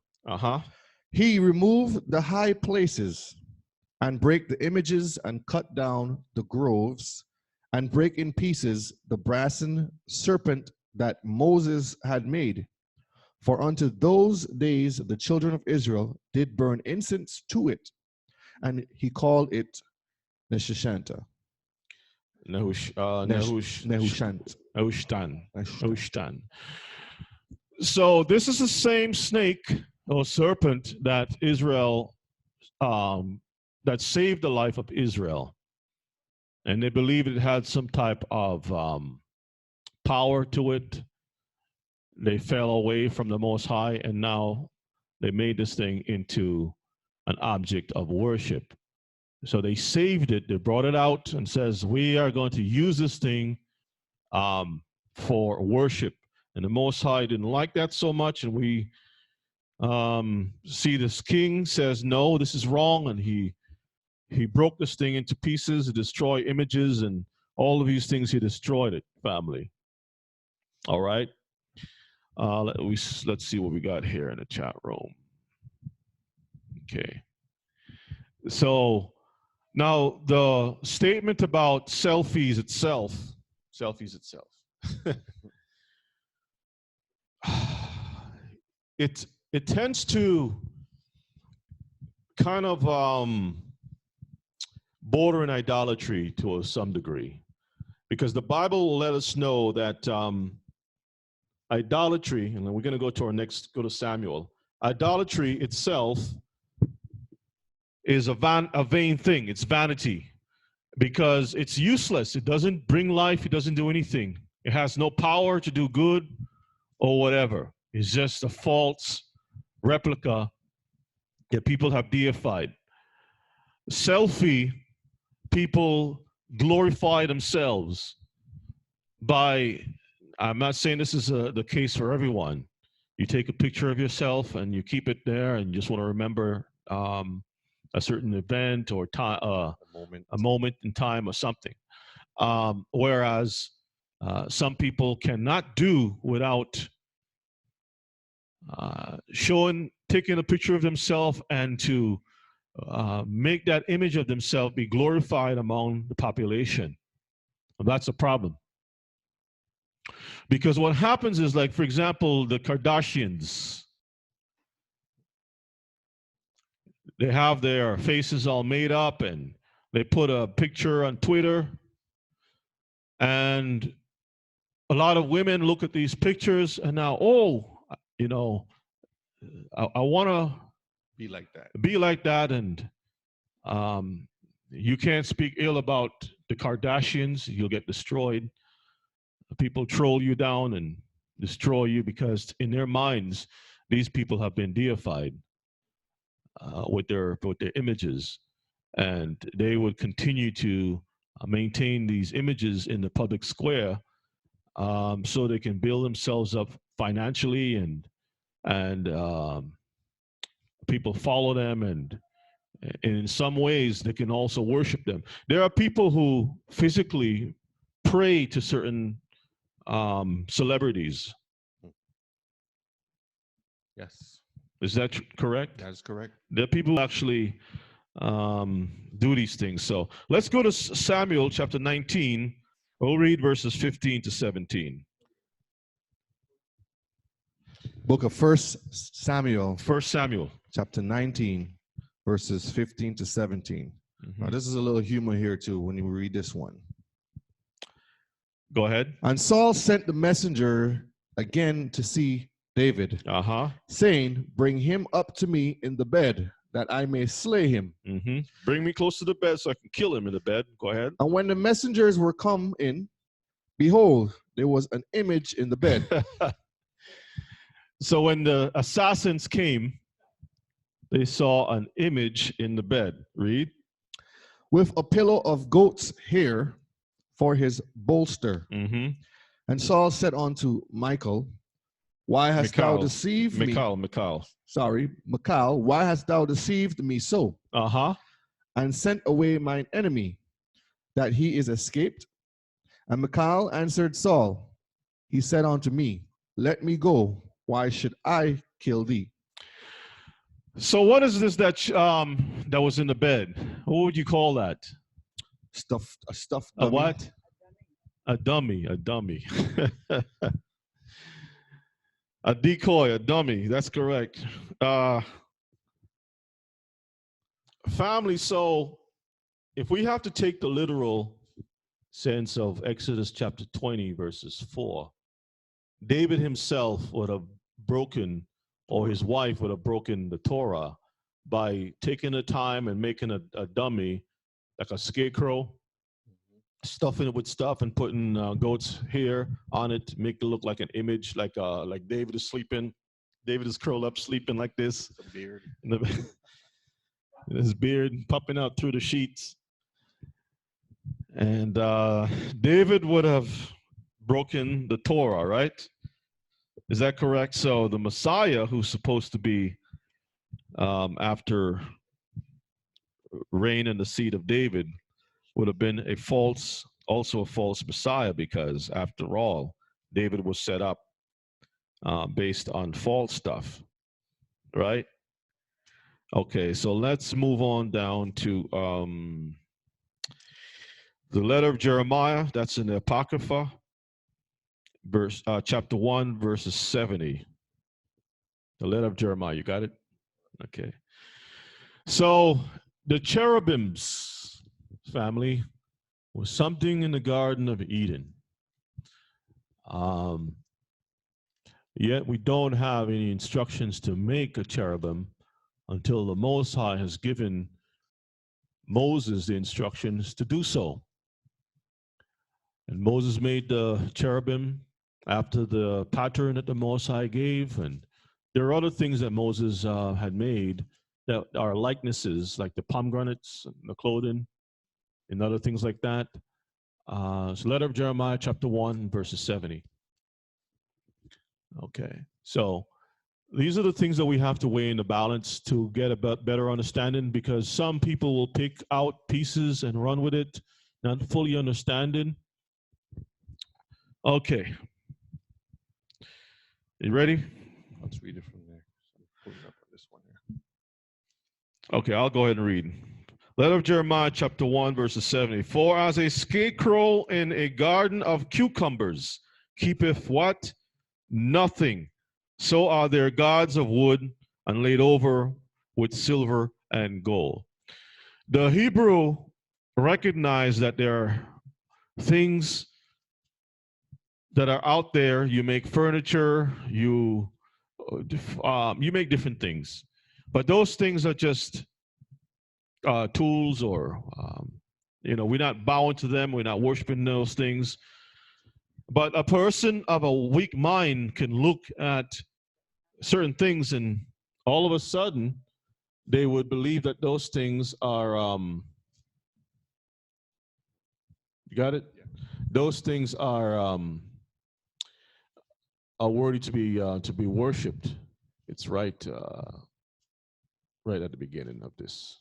Speaker 1: He
Speaker 4: removed the high places and break the images and cut down the groves and break in pieces the brazen serpent that Moses had made. For unto those days the children of Israel did burn incense to it, and he called it Nehushtan.
Speaker 1: So this is the same snake or serpent that Israel, that saved the life of Israel. And they believed it had some type of power to it. They fell away from the Most High, and now they made this thing into an object of worship. So they saved it, they brought it out and says, we are going to use this thing for worship. And the Most High didn't like that so much, and we see this king says, no, this is wrong, and he broke this thing into pieces to destroy images and all of these things. He destroyed it, family. All right. Let's see what we got here in the chat room. Okay. So now the statement about selfies itself. it tends to kind of border in idolatry to some degree, because the Bible will let us know that idolatry, and then we're going to go to go to Samuel. Idolatry itself is a vain thing. It's vanity, because it's useless. It doesn't bring life. It doesn't do anything. It has no power to do good or whatever. It's just a false replica that people have deified. Selfie, people glorify themselves by, I'm not saying this is the case for everyone. You take a picture of yourself and you keep it there and you just want to remember a certain event or time, a moment in time or something. Whereas some people cannot do without taking a picture of themselves and to make that image of themselves be glorified among the population. And that's a problem. Because what happens is, like, for example, the Kardashians, they have their faces all made up and they put a picture on Twitter, and a lot of women look at these pictures and now, you know, I want to
Speaker 4: Be like that.
Speaker 1: be like that. And you can't speak ill about the Kardashians, you'll get destroyed. People troll you down and destroy you, because in their minds, these people have been deified with their images, and they would continue to maintain these images in the public square, so they can build themselves up financially, and people follow them, and in some ways they can also worship them. There are people who physically pray to certain celebrities.
Speaker 4: Yes,
Speaker 1: Is that correct?
Speaker 4: that is correct.
Speaker 1: There are people who actually do these things. So let's go to Samuel chapter 19. We'll read verses 15 to 17.
Speaker 4: Book of 1 Samuel,
Speaker 1: 1 Samuel.
Speaker 4: chapter 19, verses 15 to 17. Now, this is a little humor here too when you read this one.
Speaker 1: Go ahead.
Speaker 4: And Saul sent the messenger again to see David, saying, "Bring him up to me in the bed, that I may slay him."
Speaker 1: Bring me close to the bed so I can kill him in the bed. Go ahead.
Speaker 4: And when the messengers were come in, behold, there was an image in the bed.
Speaker 1: So when the assassins came, they saw an image in the bed. Read.
Speaker 4: With a pillow of goat's hair for his bolster. And Saul said unto Michal, "Why hast thou deceived me?"
Speaker 1: Michal.
Speaker 4: Sorry, Michal, "why hast thou deceived me so? And sent away mine enemy, that he is escaped?" And Michal answered Saul, he said unto me, "Let me go. Why should I kill thee?"
Speaker 1: So what is this that that was in the bed? What would you call that?
Speaker 4: A stuffed
Speaker 1: A
Speaker 4: dummy.
Speaker 1: what? A dummy. A dummy. A decoy. A dummy. That's correct. Family. So if we have to take the literal sense of Exodus chapter 20 verses 4, David himself would have broken, or his wife would have broken the Torah by taking the time and making a dummy, like a scarecrow, stuffing it with stuff and putting goat's hair on it to make it look like an image, like David is sleeping. David is curled up sleeping like this.
Speaker 4: The beard.
Speaker 1: And his beard popping out through the sheets. And David would have broken the Torah, right? Is that correct? So the Messiah, who's supposed to be after reign in the seat of David, would have been also a false Messiah, because after all, David was set up based on false stuff, right? Okay, so let's move on down to the letter of Jeremiah. That's in the Apocrypha, chapter 1, verses 70 The letter of Jeremiah. You got it? Okay. So the cherubims, family, was something in the Garden of Eden. Yet we don't have any instructions to make a cherubim until the Most High has given Moses the instructions to do so. And Moses made the cherubim after the pattern that the Most High gave. And there are other things that Moses had made that are likenesses, like the pomegranates, and the clothing, and other things like that. So letter of Jeremiah, chapter 1, verses 70. Okay, so these are the things that we have to weigh in the balance to get a better understanding, because some people will pick out pieces and run with it, not fully understanding. Okay. You ready?
Speaker 4: Let's read it from there. So I'm pulling up on this one here.
Speaker 1: Okay, I'll go ahead and read. Letter of Jeremiah, chapter 1, verses 70. For as a scarecrow in a garden of cucumbers keepeth what? Nothing. So are their gods of wood and laid over with silver and gold. The Hebrew recognized that there are things that are out there. You make furniture, you make different things, but those things are just tools, or we're not bowing to them, we're not worshiping those things. But a person of a weak mind can look at certain things, and all of a sudden they would believe that those things are you got it? Yeah. Those things are worthy to be worshipped. It's right at the beginning of this.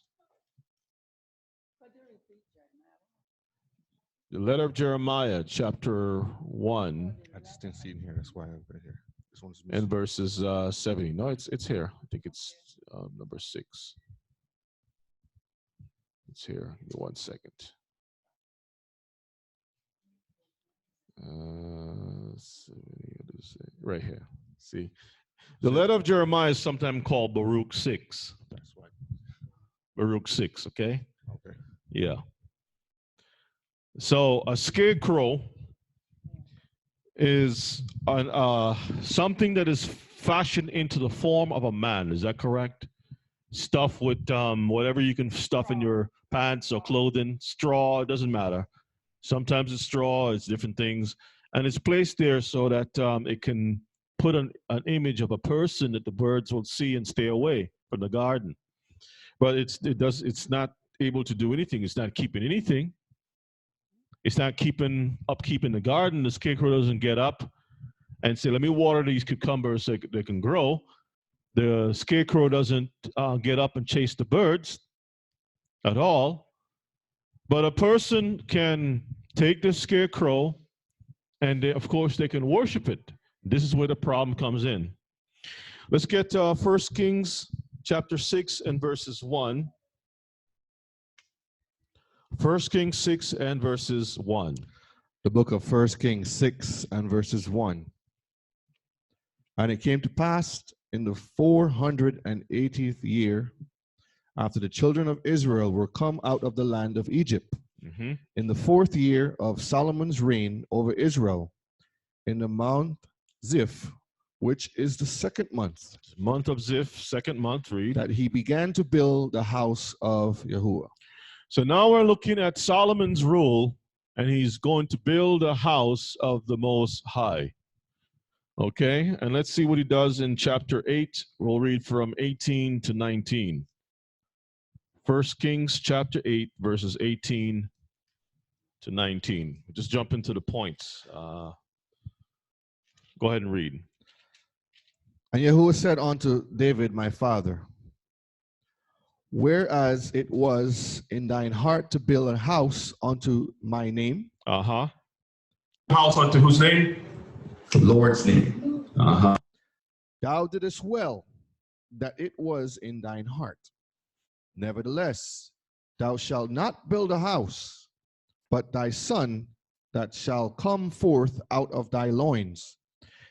Speaker 1: The letter of Jeremiah, chapter 1.
Speaker 4: I just didn't see it in here. That's why I put it here. This one's
Speaker 1: And verses 70. No, it's here. I think it's number 6. It's here. Give me 1 second. 70, what does it say? Right here. See, the letter of Jeremiah is sometimes called Baruch 6.
Speaker 4: That's right.
Speaker 1: Baruch 6. Okay.
Speaker 4: Okay.
Speaker 1: Yeah. So a scarecrow is something that is fashioned into the form of a man. Is that correct? Stuff with whatever you can stuff in your pants or clothing, straw, it doesn't matter. Sometimes it's straw, it's different things. And it's placed there so that it can put an image of a person that the birds will see and stay away from the garden. But it's not able to do anything. It's not keeping anything. It's not keeping the garden. The scarecrow doesn't get up and say, let me water these cucumbers so they can grow. The scarecrow doesn't get up and chase the birds at all. But a person can take the scarecrow and of course they can worship it. This is where the problem comes in. Let's get 1 Kings chapter 6 and verses 1. 1 Kings 6 and verses 1.
Speaker 4: The book of 1 Kings 6 and verses 1. And it came to pass in the 480th year, after the children of Israel were come out of the land of Egypt, in the 4th year of Solomon's reign over Israel, in the month Ziph, which is the 2nd month.
Speaker 1: Month of Ziph, 2nd month, read.
Speaker 4: That he began to build the house of Yahuwah.
Speaker 1: So now we're looking at Solomon's rule, and he's going to build a house of the Most High. Okay, and let's see what he does in chapter 8. We'll read from 18 to 19. 1 Kings chapter 8, verses 18 to 19. We'll just jump into the points. Go ahead and read.
Speaker 4: And Yahuwah said unto David, my father, whereas it was in thine heart to build a house unto my name.
Speaker 1: House
Speaker 7: unto whose name? The Lord's name.
Speaker 4: Thou didst well that it was in thine heart. Nevertheless, thou shalt not build a house, but thy son that shall come forth out of thy loins,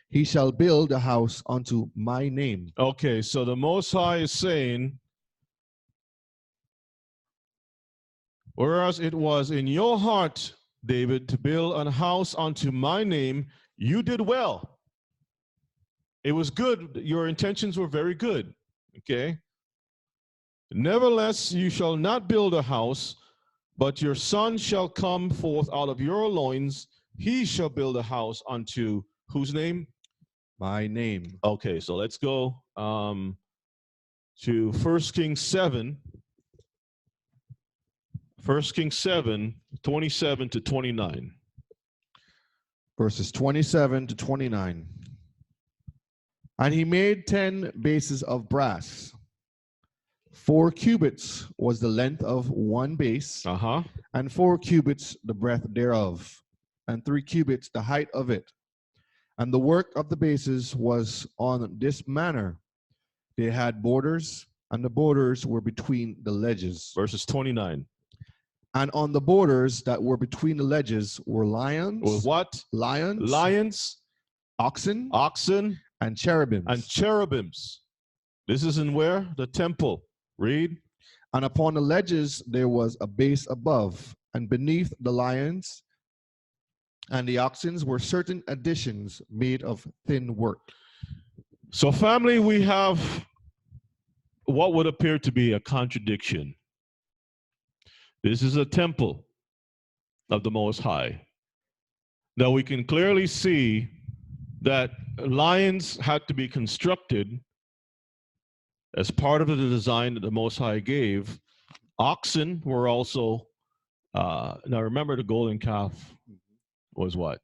Speaker 4: he shall build a house unto my name.
Speaker 1: Okay, so the Most High is saying, whereas it was in your heart, David, to build a house unto my name, you did well. It was good. Your intentions were very good. Okay. Nevertheless, you shall not build a house, but your son shall come forth out of your loins. He shall build a house unto whose name?
Speaker 4: My name.
Speaker 1: Okay, so let's go to 1 Kings 7. 1 Kings 7, 27 to 29.
Speaker 4: Verses 27 to 29. And he made 10 bases of brass. 4 cubits was the length of one base, and 4 cubits the breadth thereof, and 3 cubits the height of it. And the work of the bases was on this manner. They had borders, and the borders were between the ledges.
Speaker 1: Verses 29.
Speaker 4: And on the borders that were between the ledges were lions.
Speaker 1: With what?
Speaker 4: Lions.
Speaker 1: Lions.
Speaker 4: Oxen.
Speaker 1: Oxen.
Speaker 4: And cherubims.
Speaker 1: And cherubims. This is in where? The temple. Read.
Speaker 4: And upon the ledges there was a base above, and beneath the lions and the oxen were certain additions made of thin work.
Speaker 1: So, family, we have what would appear to be a contradiction. This is a temple of the Most High. Now, we can clearly see that lions had to be constructed as part of the design that the Most High gave. Oxen were also, now remember the golden calf was what?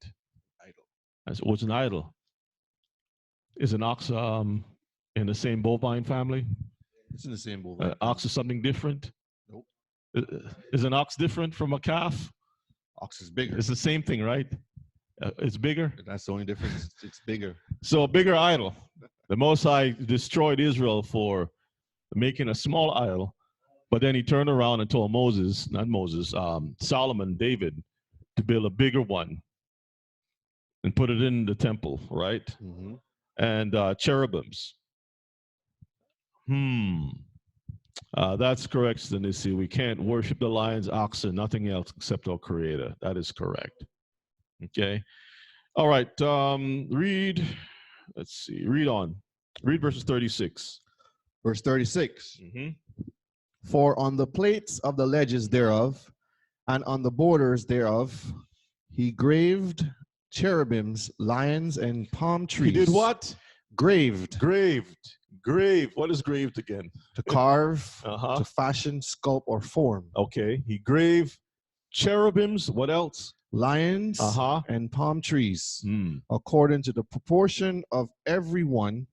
Speaker 1: Idol. It was an idol. Is an ox in the same bovine family?
Speaker 4: It's in the same bovine.
Speaker 1: Ox is something different?
Speaker 4: Nope.
Speaker 1: Is an ox different from a calf?
Speaker 4: Ox is bigger.
Speaker 1: It's the same thing, right? It's bigger?
Speaker 4: That's the only difference. It's bigger.
Speaker 1: So a bigger idol. The Most High destroyed Israel for making a small idol, but then he turned around and told Solomon, David, to build a bigger one and put it in the temple, right?
Speaker 4: Mm-hmm.
Speaker 1: And cherubims. That's correct, Stanisi. We can't worship the lions, oxen, nothing else except our Creator. That is correct. Okay. All right. Read on. Read verses 36.
Speaker 4: Verse 36.
Speaker 1: Mm-hmm.
Speaker 4: For on the plates of the ledges thereof, and on the borders thereof, he graved cherubims, lions, and palm trees.
Speaker 1: He did what?
Speaker 4: Graved.
Speaker 1: Graved. What is graved again?
Speaker 4: To carve,
Speaker 1: Uh-huh.
Speaker 4: to fashion, sculpt, or form.
Speaker 1: Okay. He graved cherubims. What else?
Speaker 4: Lions and palm trees, according to the proportion of every one,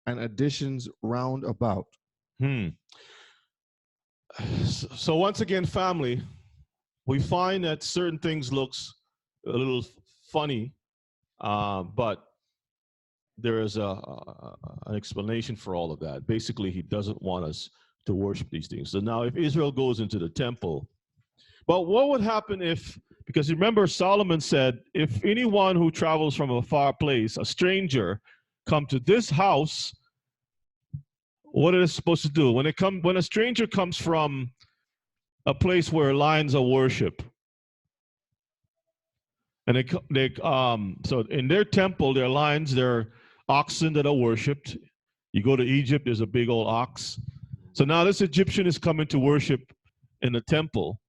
Speaker 4: and additions round about.
Speaker 1: So once again, family, we find that certain things looks a little funny, but there is an explanation for all of that. Basically, he doesn't want us to worship these things. So now if Israel goes into the temple, but what would happen if, because remember Solomon said, if anyone who travels from a far place, a stranger, come to this house, what are they supposed to do? When a stranger comes from a place where lions are worshipped, and so in their temple, there are lions, there are oxen that are worshipped. You go to Egypt, there's a big old ox. So now this Egyptian is coming to worship in the temple,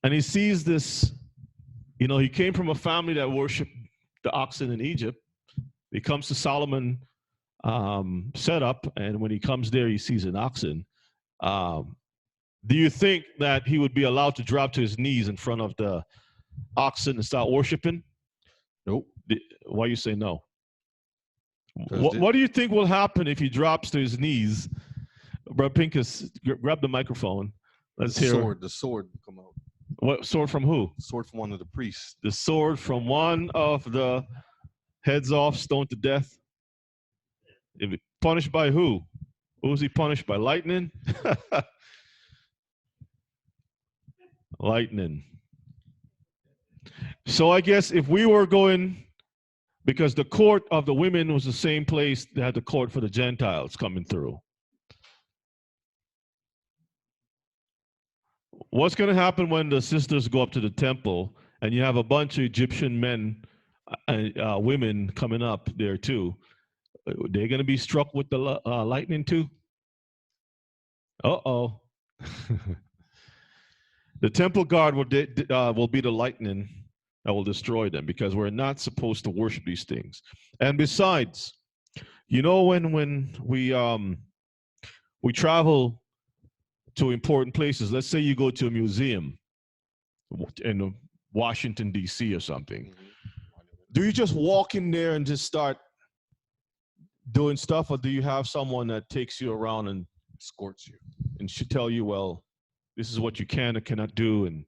Speaker 1: and he sees this, he came from a family that worshiped the oxen in Egypt. He comes to Solomon setup, and when he comes there, he sees an oxen. Do you think that he would be allowed to drop to his knees in front of the oxen and start worshiping?
Speaker 4: Nope.
Speaker 1: Why you say no? What do you think will happen if he drops to his knees? Brother Pincus, grab the microphone. Let's hear.
Speaker 4: The sword come out.
Speaker 1: What sword from who?
Speaker 4: The sword from one of the priests.
Speaker 1: The sword from one of the heads off, stoned to death. Punished by who? Who was he punished by? Lightning? Lightning. So I guess if we were going Because the court of the women was the same place that had the court for the Gentiles coming through. What's going to happen when the sisters go up to the temple and you have a bunch of Egyptian men and women coming up there too? They're going to be struck with the lightning too? Uh-oh. The temple guard will be the lightning that will destroy them, because we're not supposed to worship these things. And besides, you know, when we travel to important places, let's say you go to a museum in Washington, D.C. or something, do you just walk in there and just start doing stuff, or do you have someone that takes you around and escorts you and should tell you, well, this is what you can and cannot do, and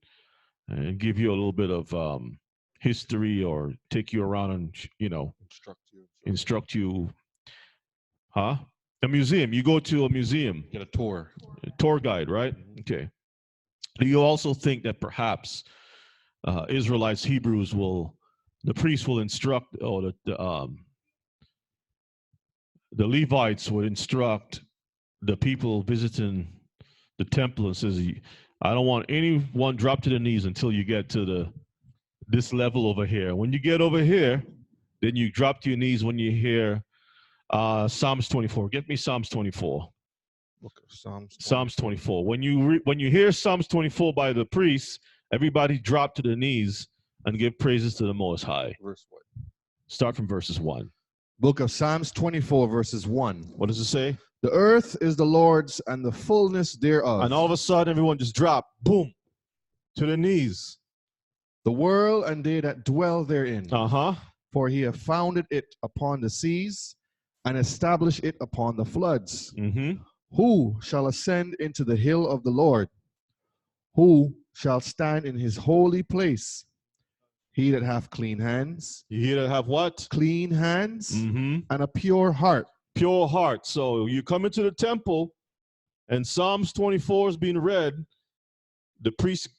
Speaker 1: give you a little bit of history, or take you around and, you know, instruct you? Huh? A museum. You go to a museum.
Speaker 4: Get a tour.
Speaker 1: A tour guide, right? Okay. Do you also think that perhaps Israelites, Hebrews the priests will instruct, or the Levites would instruct the people visiting the temple and says, I don't want anyone drop to their knees until you get to this level over here. When you get over here, then you drop to your knees when you hear Psalms 24. Get me Psalms 24.
Speaker 4: Book of Psalms 24.
Speaker 1: Psalms 24. When you hear Psalms 24 by the priests, everybody drop to their knees and give praises to the Most High.
Speaker 4: Verse what?
Speaker 1: Start from verses 1.
Speaker 4: Book of Psalms 24, verses 1.
Speaker 1: What does it say?
Speaker 4: The earth is the Lord's and the fullness thereof.
Speaker 1: And all of a sudden, everyone just dropped, boom, to their knees.
Speaker 4: The world and they that dwell therein.
Speaker 1: Uh-huh.
Speaker 4: For he hath founded it upon the seas and established it upon the floods.
Speaker 1: Mm-hmm.
Speaker 4: Who shall ascend into the hill of the Lord? Who shall stand in his holy place? He that hath clean hands.
Speaker 1: He that have what?
Speaker 4: Clean hands,
Speaker 1: Mm-hmm.
Speaker 4: and a pure heart.
Speaker 1: Pure heart. So you come into the temple and Psalms 24 is being read. The priest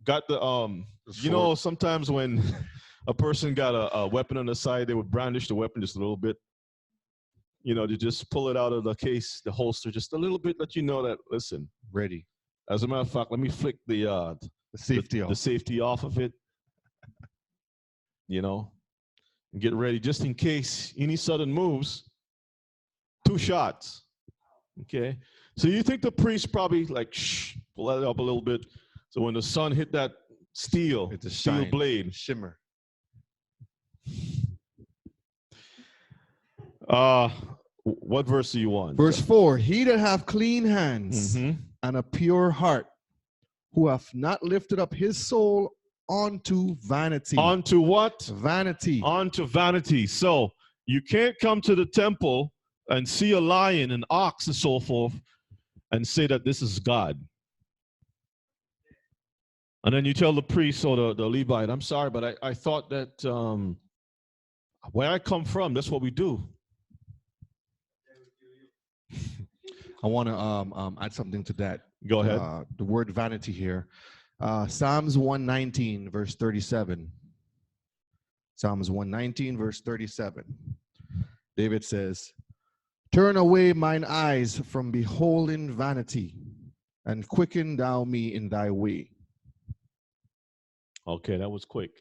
Speaker 1: got the you know, sometimes when a person got a weapon on the side, they would brandish the weapon just a little bit. You know, to just pull it out of the case, the holster, just a little bit, let you know that, listen,
Speaker 4: Ready.
Speaker 1: as a matter of fact, let me flick the
Speaker 4: safety off.
Speaker 1: The safety off of it. You know, and get ready just in case any sudden moves. 2 shots. Okay. So you think the priest probably like, pull that up a little bit. So when the sun hit that steel,
Speaker 4: It's a
Speaker 1: steel
Speaker 4: shine,
Speaker 1: blade.
Speaker 4: shimmer.
Speaker 1: What verse do you want?
Speaker 4: Verse 4, he that hath clean hands
Speaker 1: Mm-hmm.
Speaker 4: and a pure heart, who hath not lifted up his soul unto vanity.
Speaker 1: Onto what?
Speaker 4: Vanity.
Speaker 1: Onto vanity. So you can't come to the temple and see a lion, an ox, and so forth, and say that this is God. And then you tell the priest or the Levite, I'm sorry, but I thought that where I come from, that's what we do.
Speaker 4: I want to add something to that.
Speaker 1: Go ahead.
Speaker 4: The word vanity here. Psalms 119, verse 37. Psalms 119, verse 37. David says, turn away mine eyes from beholding vanity, and quicken thou me in thy way.
Speaker 1: Okay, that was quick.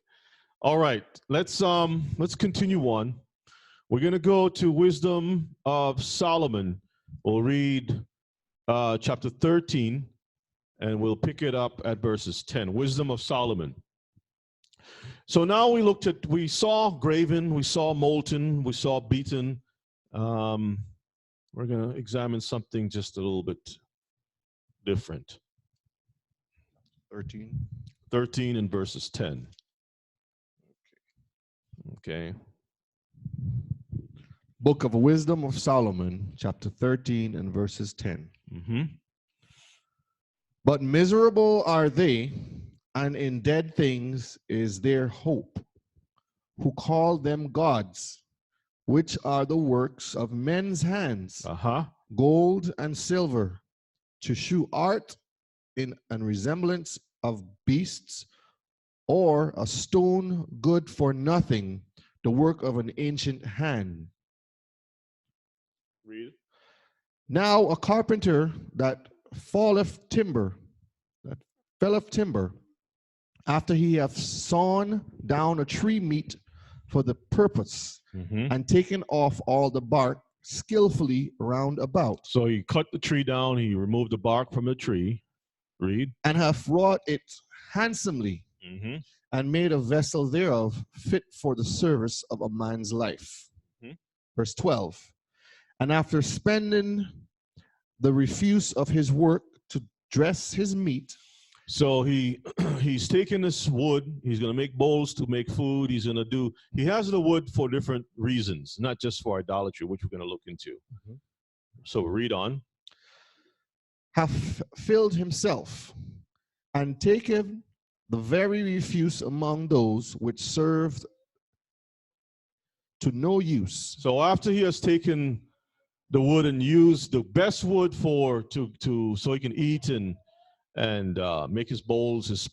Speaker 1: All right, let's continue on. We're gonna go to Wisdom of Solomon. We'll read chapter 13, and we'll pick it up at verses 10. Wisdom of Solomon. So now we saw Graven, we saw Molten, we saw Beaten. We're gonna examine something just a little bit different. 13 and verses 10. Okay.
Speaker 4: Book of Wisdom of Solomon, chapter 13 and verses 10.
Speaker 1: Mm-hmm.
Speaker 4: But miserable are they, and in dead things is their hope, who call them gods, which are the works of men's hands, gold and silver, to shew art in a resemblance of beasts, or a stone good for nothing, the work of an ancient hand.
Speaker 1: Read.
Speaker 4: Now a carpenter that felleth timber, after he hath sawn down a tree meet for the purpose, and taken off all the bark skillfully round about,
Speaker 1: So he cut the tree down, he removed the bark from the tree. Read.
Speaker 4: and hath wrought it handsomely, and made a vessel thereof fit for the service of a man's life. Verse 12. And after spending the refuse of his work to dress his meat.
Speaker 1: So he's taking this wood, he's going to make bowls to make food, he has the wood for different reasons, not just for idolatry, which we're going to look into. So read on.
Speaker 4: Hath filled himself, and taken the very refuse among those which served to no use.
Speaker 1: So after he has taken the wood and used the best wood so he can eat and make his bowls, his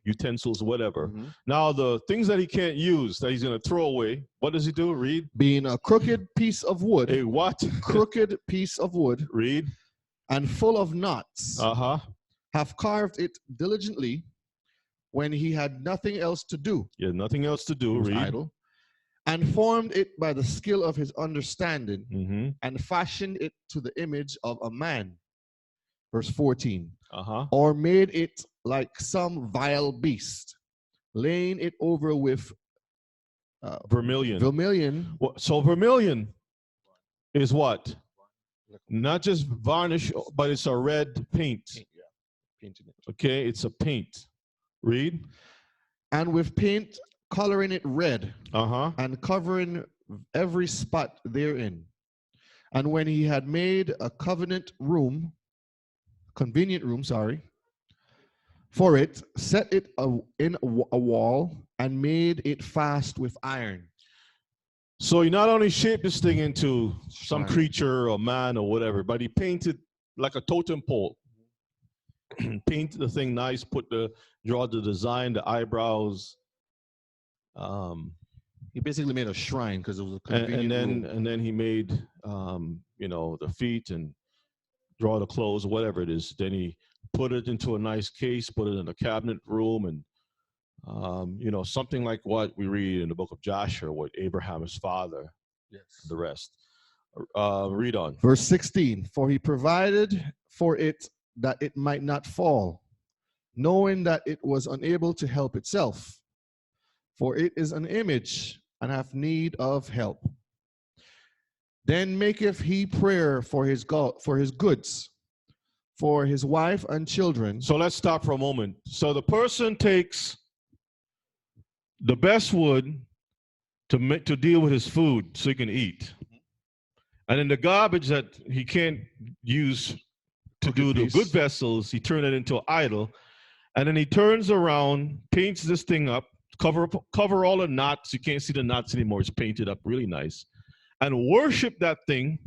Speaker 1: utensils, whatever. Now the things that he can't use, that he's going to throw away, what does he do? Read.
Speaker 4: Being a crooked piece of wood.
Speaker 1: A what?
Speaker 4: Crooked piece of wood.
Speaker 1: Read.
Speaker 4: And full of knots.
Speaker 1: Have
Speaker 4: carved it diligently when he had nothing else to do.
Speaker 1: Yeah, nothing else to do. Read.
Speaker 4: Idle. And formed it by the skill of his understanding, and fashioned it to the image of a man. Verse 14. Or made it like some vile beast, laying it over with vermilion.
Speaker 1: So vermilion is what? Not just varnish, but it's a red paint. Okay, it's a paint. Read.
Speaker 4: And with paint coloring it red, and covering every spot therein. And when he had made a convenient room, for it, set it in a wall, and made it fast with iron.
Speaker 1: So he not only shaped this thing into some creature or man or whatever, but he painted like a totem pole. Painted the thing nice, draw the design, the eyebrows.
Speaker 4: He basically made a shrine because it was a convenient room.
Speaker 1: And then he made the feet and draw the clothes, whatever it is. Then he put it into a nice case, put it in a cabinet room, and something like what we read in the book of Joshua, with Abraham his father. Yes. The rest. Read on.
Speaker 4: Verse 16. For he provided for it that it might not fall, knowing that it was unable to help itself. For it is an image, and hath need of help. Then maketh he prayer for his goods, for his wife and children.
Speaker 1: So let's stop for a moment. So the person takes the best wood to deal with his food so he can eat. And then the garbage that he can't use to do the good vessels, he turned it into an idol. And then he turns around, paints this thing up, cover all the knots. You can't see the knots anymore. It's painted up really nice. And worship that thing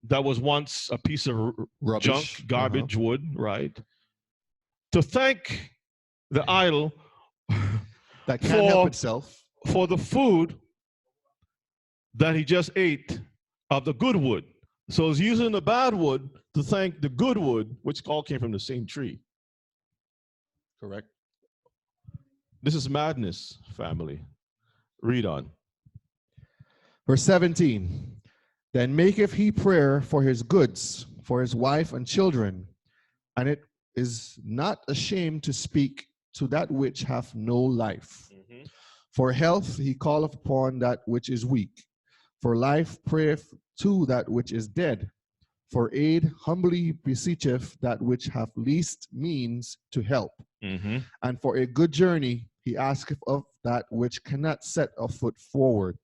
Speaker 1: that was once a piece of rubbish, junk, garbage, wood, right? To thank the idol
Speaker 4: that can't help itself
Speaker 1: for the food that he just ate of the good wood. So he's using the bad wood to thank the good wood, which all came from the same tree.
Speaker 4: Correct.
Speaker 1: This is madness, family. Read on.
Speaker 4: Verse 17. Then maketh he prayer for his goods, for his wife and children, and it is not ashamed to speak to that which hath no life. For health he calleth upon that which is weak. For life prayeth to that which is dead. For aid humbly beseecheth that which hath least means to help. And for a good journey he asketh of that which cannot set a foot forward.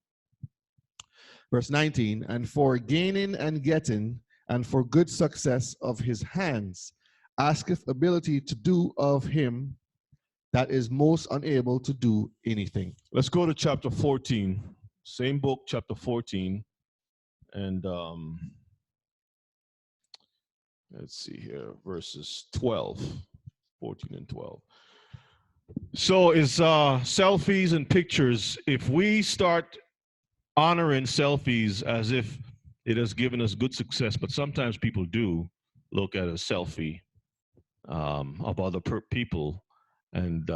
Speaker 4: Verse 19, and for gaining and getting, and for good success of his hands, asketh ability to do of him that is most unable to do anything.
Speaker 1: Let's go to chapter 14, same book, chapter 14, and let's see here, verses 12, 14 and 12. So is selfies and pictures, if we start honoring selfies as if it has given us good success, but sometimes people do look at a selfie of other people and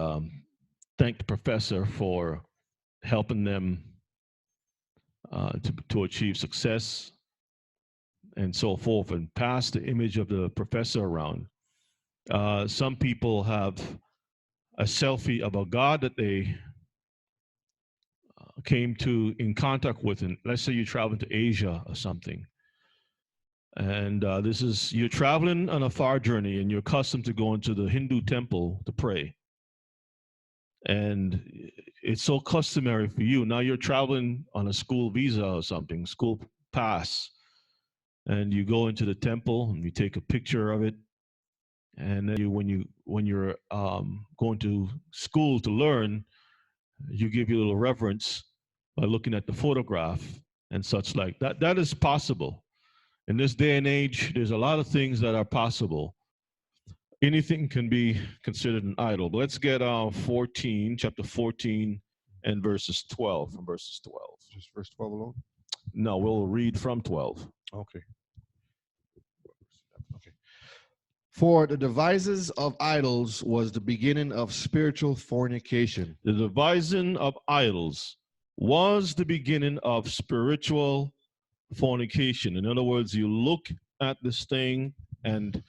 Speaker 1: thank the professor for helping them to achieve success and so forth, and pass the image of the professor around. Some people have a selfie of a God that they came to in contact with, and let's say you're traveling to Asia or something, and this is you're traveling on a far journey, and you're accustomed to going to the Hindu temple to pray, and it's so customary for you. Now you're traveling on a school visa or something, school pass, and you go into the temple and you take a picture of it, and then when you're going to school to learn, you give you a little reverence by looking at the photograph and such like that. That is possible. In this day and age, there's a lot of things that are possible. Anything can be considered an idol. But let's get chapter 14 and verses 12, from verses 12.
Speaker 4: Just verse 12 alone?
Speaker 1: No, we'll read from 12.
Speaker 4: Okay. Okay. For the devices of idols was the beginning of spiritual fornication.
Speaker 1: The devising of idols was the beginning of spiritual fornication. In other words, you look at this thing and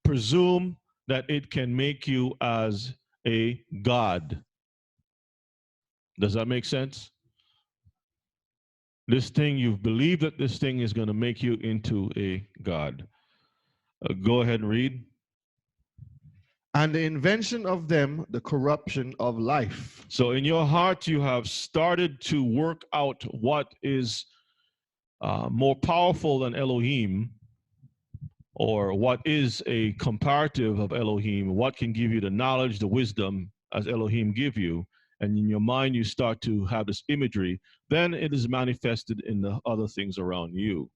Speaker 1: presume that it can make you as a god. Does that make sense? This thing, you believe that this thing is going to make you into a god. Go ahead and read.
Speaker 4: And the invention of them, the corruption of life.
Speaker 1: So in your heart, you have started to work out what is more powerful than Elohim, or what is a comparative of Elohim, what can give you the knowledge, the wisdom as Elohim give you, and in your mind you start to have this imagery, then it is manifested in the other things around you.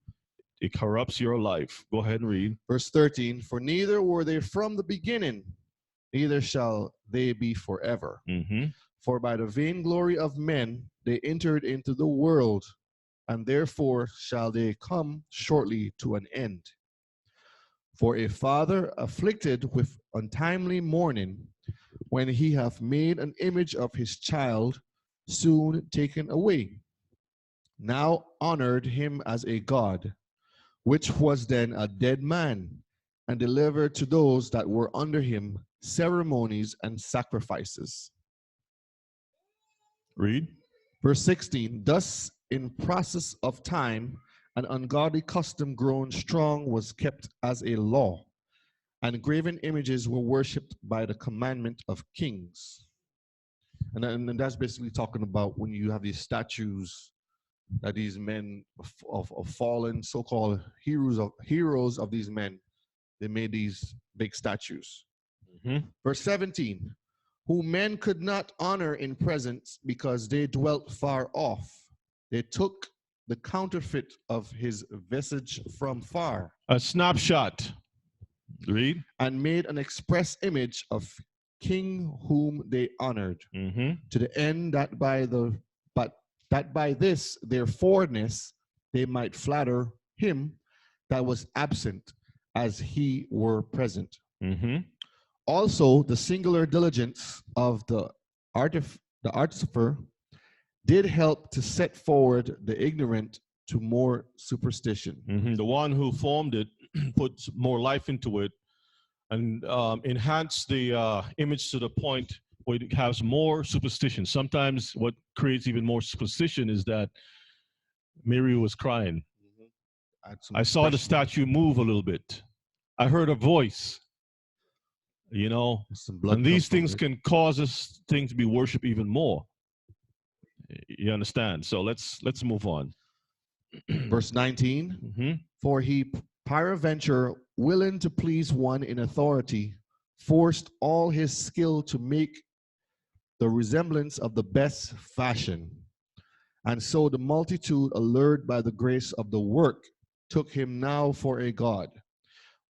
Speaker 1: It corrupts your life. Go ahead and read.
Speaker 4: Verse 13, for neither were they from the beginning, neither shall they be forever.
Speaker 1: Mm-hmm.
Speaker 4: For by the vainglory of men they entered into the world, and therefore shall they come shortly to an end. For a father afflicted with untimely mourning, when he hath made an image of his child, soon taken away, now honored him as a god, which was then a dead man, and delivered to those that were under him ceremonies and sacrifices.
Speaker 1: Read.
Speaker 4: Verse 16, thus in process of time, an ungodly custom grown strong was kept as a law, and graven images were worshipped by the commandment of kings. And that's basically talking about when you have these statues that these men of fallen so-called heroes of these men, they made these big statues.
Speaker 1: Mm-hmm.
Speaker 4: Verse 17, whom men could not honor in presence because they dwelt far off. They took the counterfeit of his visage from far.
Speaker 1: A snapshot. Read.
Speaker 4: And made an express image of king whom they honored,
Speaker 1: Mm-hmm.
Speaker 4: to the end that by this their forwardness they might flatter him that was absent, as he were present.
Speaker 1: Mm-hmm.
Speaker 4: Also, the singular diligence of the artificer did help to set forward the ignorant to more superstition.
Speaker 1: Mm-hmm. The one who formed it puts more life into it and enhance the image to the point where it has more superstition. Sometimes what creates even more superstition is that Mary was crying. I saw the statue move a little bit. I heard a voice, you know, and these things can cause this thing to be worshipped even more. You understand? So let's move on.
Speaker 4: Verse 19,
Speaker 1: Mm-hmm.
Speaker 4: for he peradventure, willing to please one in authority, forced all his skill to make the resemblance of the best fashion. And so the multitude, allured by the grace of the work, took him now for a god,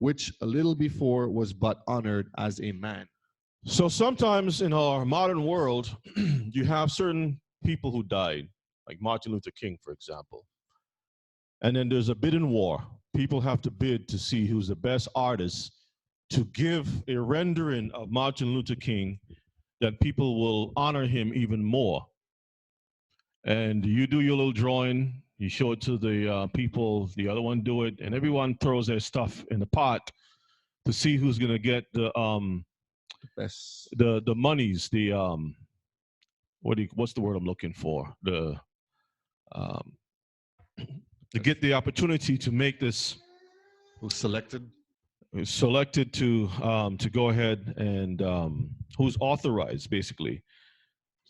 Speaker 4: which a little before was but honored as a man.
Speaker 1: So sometimes in our modern world, you have certain people who died, like Martin Luther King, for example. And then there's a bidding war. People have to bid to see who's the best artist to give a rendering of Martin Luther King that people will honor him even more. And you do your little drawing, you show it to the people, the other one do it, and everyone throws their stuff in the pot to see who's gonna get
Speaker 4: Best.
Speaker 1: the monies, the what's the word I'm looking for? The um, to get the opportunity to make this
Speaker 4: Who's selected?
Speaker 1: selected to go ahead and who's authorized basically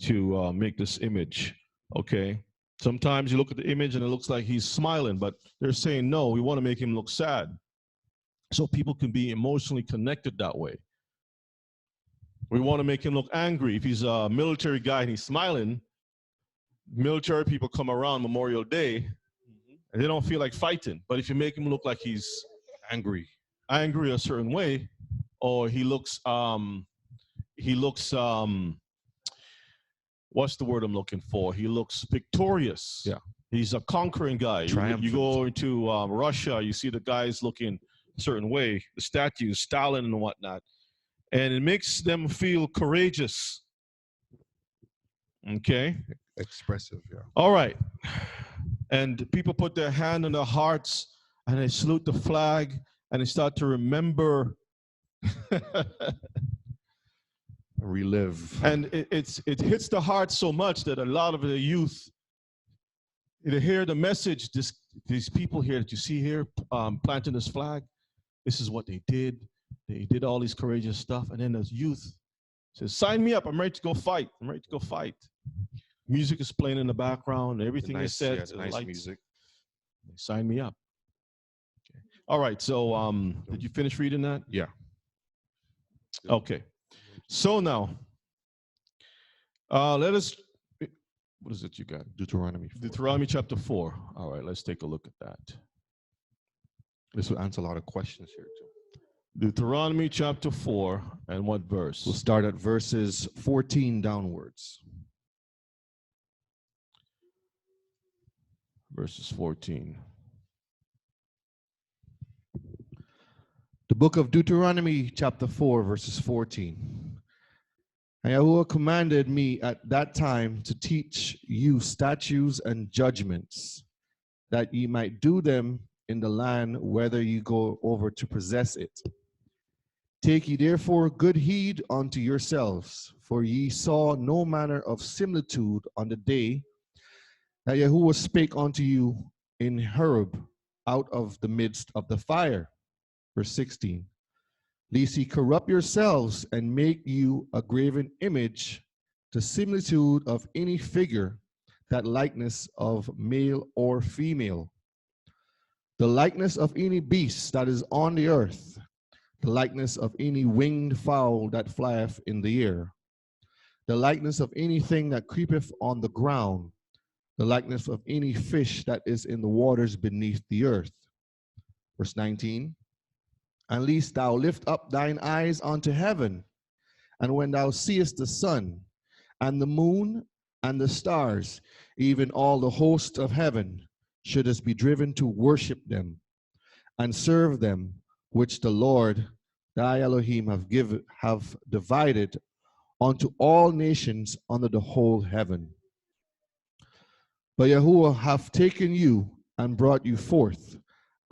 Speaker 1: to make this image. Okay. Sometimes you look at the image and it looks like he's smiling, but they're saying no, we want to make him look sad, so people can be emotionally connected that way. We want to make him look angry. If he's a military guy and he's smiling, military people come around Memorial Day and they don't feel like fighting. But if you make him look like he's
Speaker 4: Angry.
Speaker 1: a certain way, or he looks what's the word I'm looking for? He looks victorious.
Speaker 4: Yeah.
Speaker 1: He's a conquering guy. You
Speaker 4: Triumphant.
Speaker 1: go into Russia, you see the guys looking a certain way, the statues, Stalin and whatnot, and it makes them feel courageous. Okay.
Speaker 4: Expressive, yeah.
Speaker 1: All right. And people put their hand on their hearts and they salute the flag and they start to remember.
Speaker 4: Relive.
Speaker 1: And it hits the heart so much that a lot of the youth, they hear the message, these people here that you see here planting this flag, this is what they did. They did all these courageous stuff. And then the youth says, sign me up. I'm ready to go fight. I'm ready to go fight. Music is playing in the background. Everything is said.
Speaker 4: Yeah, nice
Speaker 1: lights.
Speaker 4: music.
Speaker 1: They sign me up. Okay. All right. So did you finish reading that?
Speaker 4: Yeah.
Speaker 1: Okay. So now, let us, what is it you got?
Speaker 4: Deuteronomy 4.
Speaker 1: Deuteronomy chapter 4. All right, let's take a look at that.
Speaker 4: This will answer a lot of questions here too.
Speaker 1: Deuteronomy chapter 4, and what verse?
Speaker 4: We'll start at verses 14 downwards.
Speaker 1: Verses 14.
Speaker 4: The book of Deuteronomy chapter 4, verses 14. And Yahuwah commanded me at that time to teach you statutes and judgments, that ye might do them in the land whither ye go over to possess it. Take ye therefore good heed unto yourselves, for ye saw no manner of similitude on the day that Yahuwah spake unto you in Horeb out of the midst of the fire. Verse 16. Lest ye corrupt yourselves and make you a graven image, the similitude of any figure, that likeness of male or female, the likeness of any beast that is on the earth, the likeness of any winged fowl that flieth in the air, the likeness of anything that creepeth on the ground, the likeness of any fish that is in the waters beneath the earth. Verse 19. And lest thou lift up thine eyes unto heaven, and when thou seest the sun, and the moon, and the stars, even all the host of heaven, shouldest be driven to worship them, and serve them, which the Lord thy Elohim have divided unto all nations under the whole heaven. But Yahuwah hath taken you and brought you forth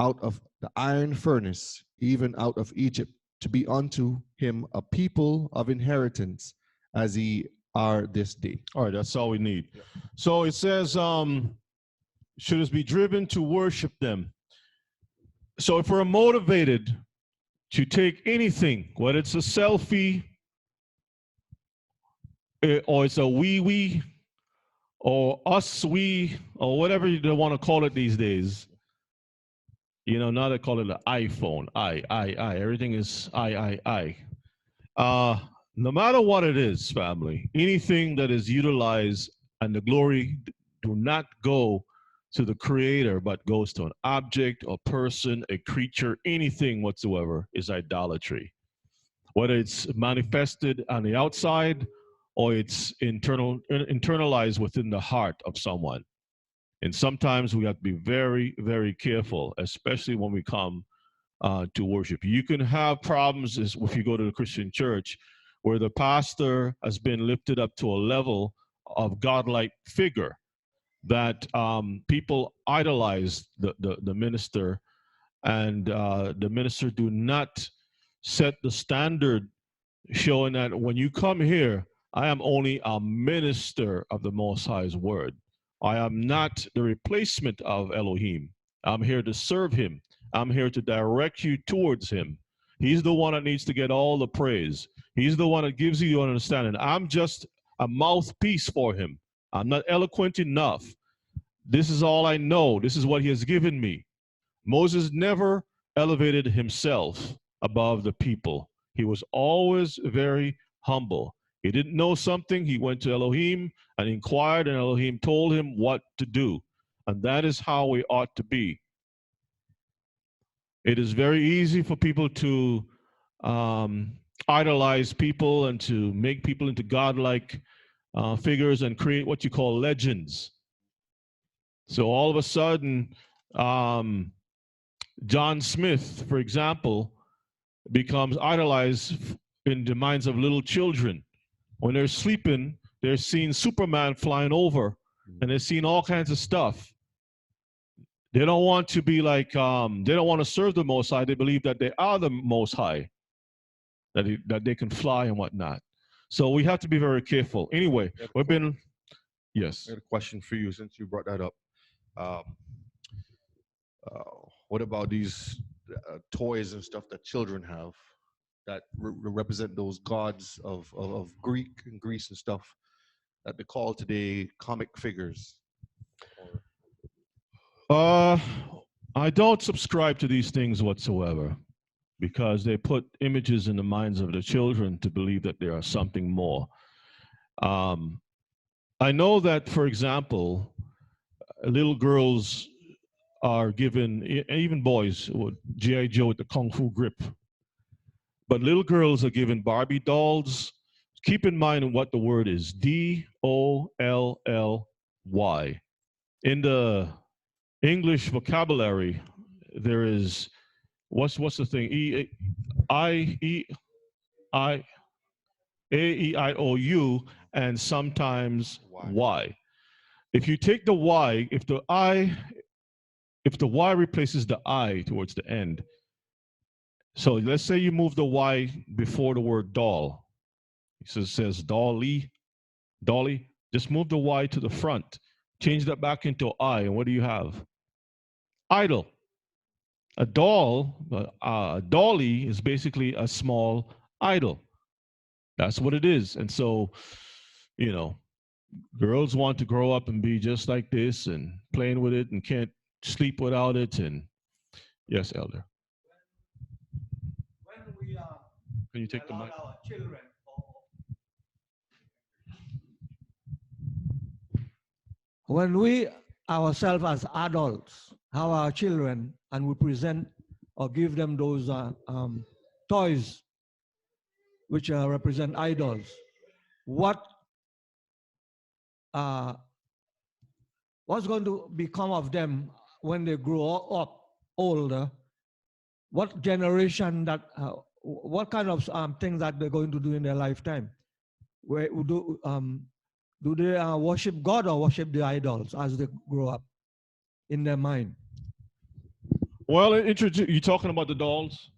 Speaker 4: out of the iron furnace, even out of Egypt, to be unto him a people of inheritance, as ye are this day.
Speaker 1: All right, that's all we need. So it says, should us be driven to worship them. So if we're motivated to take anything, whether it's a selfie, or it's a we, or us, we, or whatever you want to call it these days. You know, now they call it an iPhone. I. Everything is I. No matter what it is, family, anything that is utilized and the glory do not go to the creator, but goes to an object, a person, a creature, anything whatsoever is idolatry. whether it's manifested on the outside or it's internalized within the heart of someone. And sometimes we have to be very, very careful, especially when we come to worship. You can have problems if you go to the Christian church where the pastor has been lifted up to a level of godlike figure that people idolize the minister, and the minister do not set the standard, showing that when you come here, I am only a minister of the Most High's word. I am not the replacement of Elohim. I'm here to serve him. I'm here to direct you towards him. He's the one that needs to get all the praise. He's the one that gives you your understanding. I'm just a mouthpiece for him. I'm not eloquent enough. This is all I know. This is what he has given me. Moses never elevated himself above the people. He was always very humble. He didn't know something, he went to Elohim and inquired, and Elohim told him what to do. And that is how we ought to be. It is very easy for people to idolize people and to make people into godlike figures and create what you call legends. So all of a sudden, John Smith, for example, becomes idolized in the minds of little children. When they're sleeping, they're seeing Superman flying over, and they're seeing all kinds of stuff. They don't want to be like, they don't want to serve the Most High. They believe that they are the Most High, that they can fly and whatnot. So we have to be very careful. Anyway, we've been, yes.
Speaker 4: I had a question for you since you brought that up. What about these toys and stuff that children have that represent those gods of Greek and Greece and stuff that they call today comic figures?
Speaker 1: I don't subscribe to these things whatsoever, because they put images in the minds of the children to believe that there are something more. I know that, for example, little girls are given, even boys, G.I. Joe with the Kung Fu grip. But little girls are given Barbie dolls. Keep in mind what the word is, D-O-L-L-Y. In the English vocabulary, there is, what's the thing? A-E-I-O-U, and sometimes Y. If you take the Y, if the Y replaces the I towards the end, so let's say you move the Y before the word doll. So it says dolly, just move the Y to the front, change that back into I, and what do you have? Idol. A doll, a dolly is basically a small idol. That's what it is. And so, you know, girls want to grow up and be just like this and playing with it and can't sleep without it. And yes, Elder.
Speaker 6: When we
Speaker 1: Can you take the
Speaker 6: allow
Speaker 1: mic?
Speaker 6: our children, when we ourselves as adults have our children and we present or give them those toys which represent idols, what's going to become of them when they grow up older? What generation that, what kind of things that they're going to do in their lifetime? Where do they worship God or worship the idols as they grow up in their mind?
Speaker 1: Well, you talking about the dolls?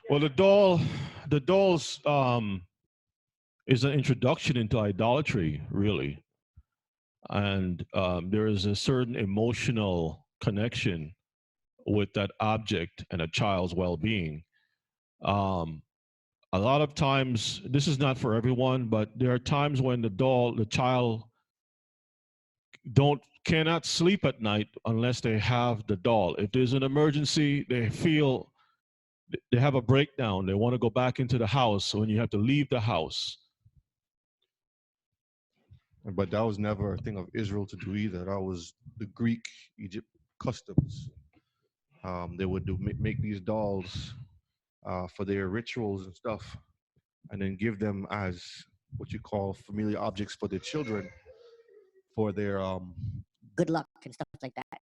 Speaker 1: Well, the dolls is an introduction into idolatry, really, and there is a certain emotional connection with that object and a child's well-being. A lot of times, this is not for everyone, but there are times when the child cannot sleep at night unless they have the doll. If there's an emergency, they have a breakdown. They want to go back into the house when you have to leave the house.
Speaker 4: But that was never a thing of Israel to do either. That was the Greek, Egypt customs. They would make these dolls for their rituals and stuff, and then give them as what you call familiar objects for their children for their
Speaker 8: good luck and stuff like that.